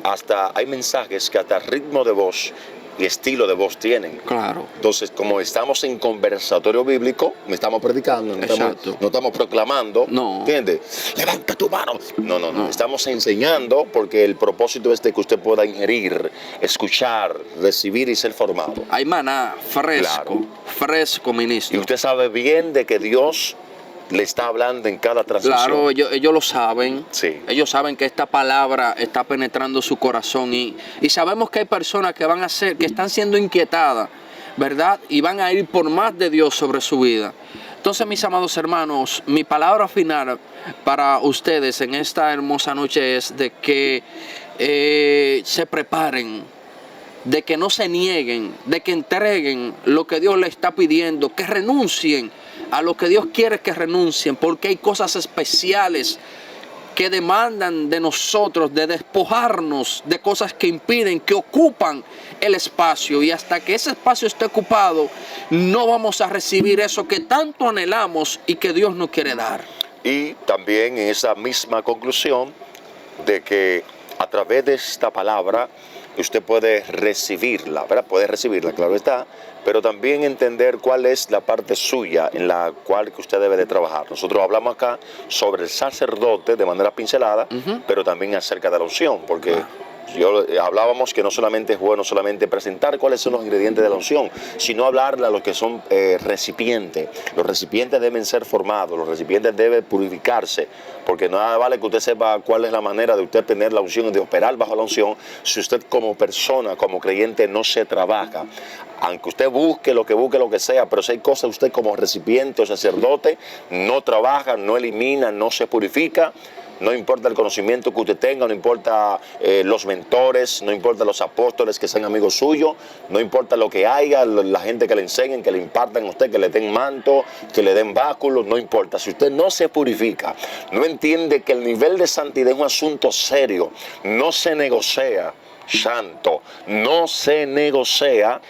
hasta hay mensajes que hasta ritmo de voz y estilo de voz tienen. Claro. Entonces, como estamos en conversatorio bíblico, no estamos predicando, no estamos proclamando, ¿entiendes? Levanta tu mano. No. Estamos enseñando porque el propósito es de que usted pueda ingerir, escuchar, recibir y ser formado. Hay maná fresco, ministro. Y usted sabe bien de que Dios le está hablando en cada transmisión. Claro, ellos lo saben. Sí. Ellos saben que esta palabra está penetrando su corazón y sabemos que hay personas que que están siendo inquietadas, ¿verdad? Y van a ir por más de Dios sobre su vida. Entonces, mis amados hermanos, mi palabra final para ustedes en esta hermosa noche es de que se preparen, de que no se nieguen, de que entreguen lo que Dios les está pidiendo, que renuncien a lo que Dios quiere que renuncien, porque hay cosas especiales que demandan de nosotros, de despojarnos de cosas que impiden, que ocupan el espacio, y hasta que ese espacio esté ocupado, no vamos a recibir eso que tanto anhelamos y que Dios nos quiere dar. Y también en esa misma conclusión de que a través de esta palabra usted puede recibirla, ¿verdad? Puede recibirla, claro está, pero también entender cuál es la parte suya en la cual que usted debe de trabajar. Nosotros hablamos acá sobre el sacerdote de manera pincelada, pero también acerca de la unción, porque hablábamos que no solamente es bueno solamente presentar cuáles son los ingredientes de la unción, sino hablarle a los que son recipientes. Los recipientes deben ser formados, los recipientes deben purificarse, porque nada vale que usted sepa cuál es la manera de usted tener la unción y de operar bajo la unción si usted como persona, como creyente no se trabaja. Aunque usted busque lo que sea, pero si hay cosas usted como recipiente o sacerdote no trabaja, no elimina, no se purifica. No importa el conocimiento que usted tenga, no importa los mentores, no importa los apóstoles que sean amigos suyos, no importa lo que haya, la gente que le enseñen, que le impartan a usted, que le den manto, que le den báculos, no importa. Si usted no se purifica, no entiende que el nivel de santidad es un asunto serio, no se negocia, santo, no se negocia.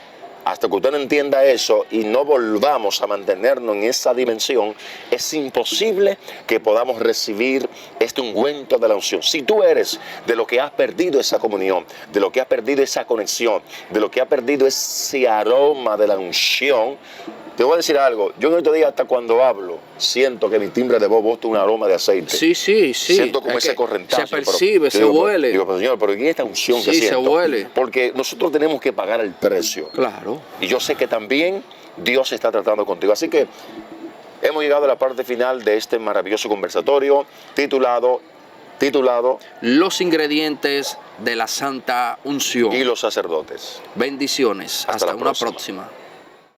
Hasta que usted no entienda eso y no volvamos a mantenernos en esa dimensión, es imposible que podamos recibir este ungüento de la unción. Si tú eres de lo que has perdido esa comunión, de lo que has perdido esa conexión, de lo que has perdido ese aroma de la unción, te voy a decir algo. Yo en estos días, hasta cuando hablo, siento que mi timbre de voz bota un aroma de aceite. Sí. Siento como ese correntazo. Se percibe, se huele. Digo, pero señor, pero ¿en esta unción que siento? Sí, se huele. Porque nosotros tenemos que pagar el precio. Claro. Y yo sé que también Dios está tratando contigo. Así que hemos llegado a la parte final de este maravilloso conversatorio titulado Los ingredientes de la Santa Unción. Y los sacerdotes. Bendiciones. Hasta una próxima.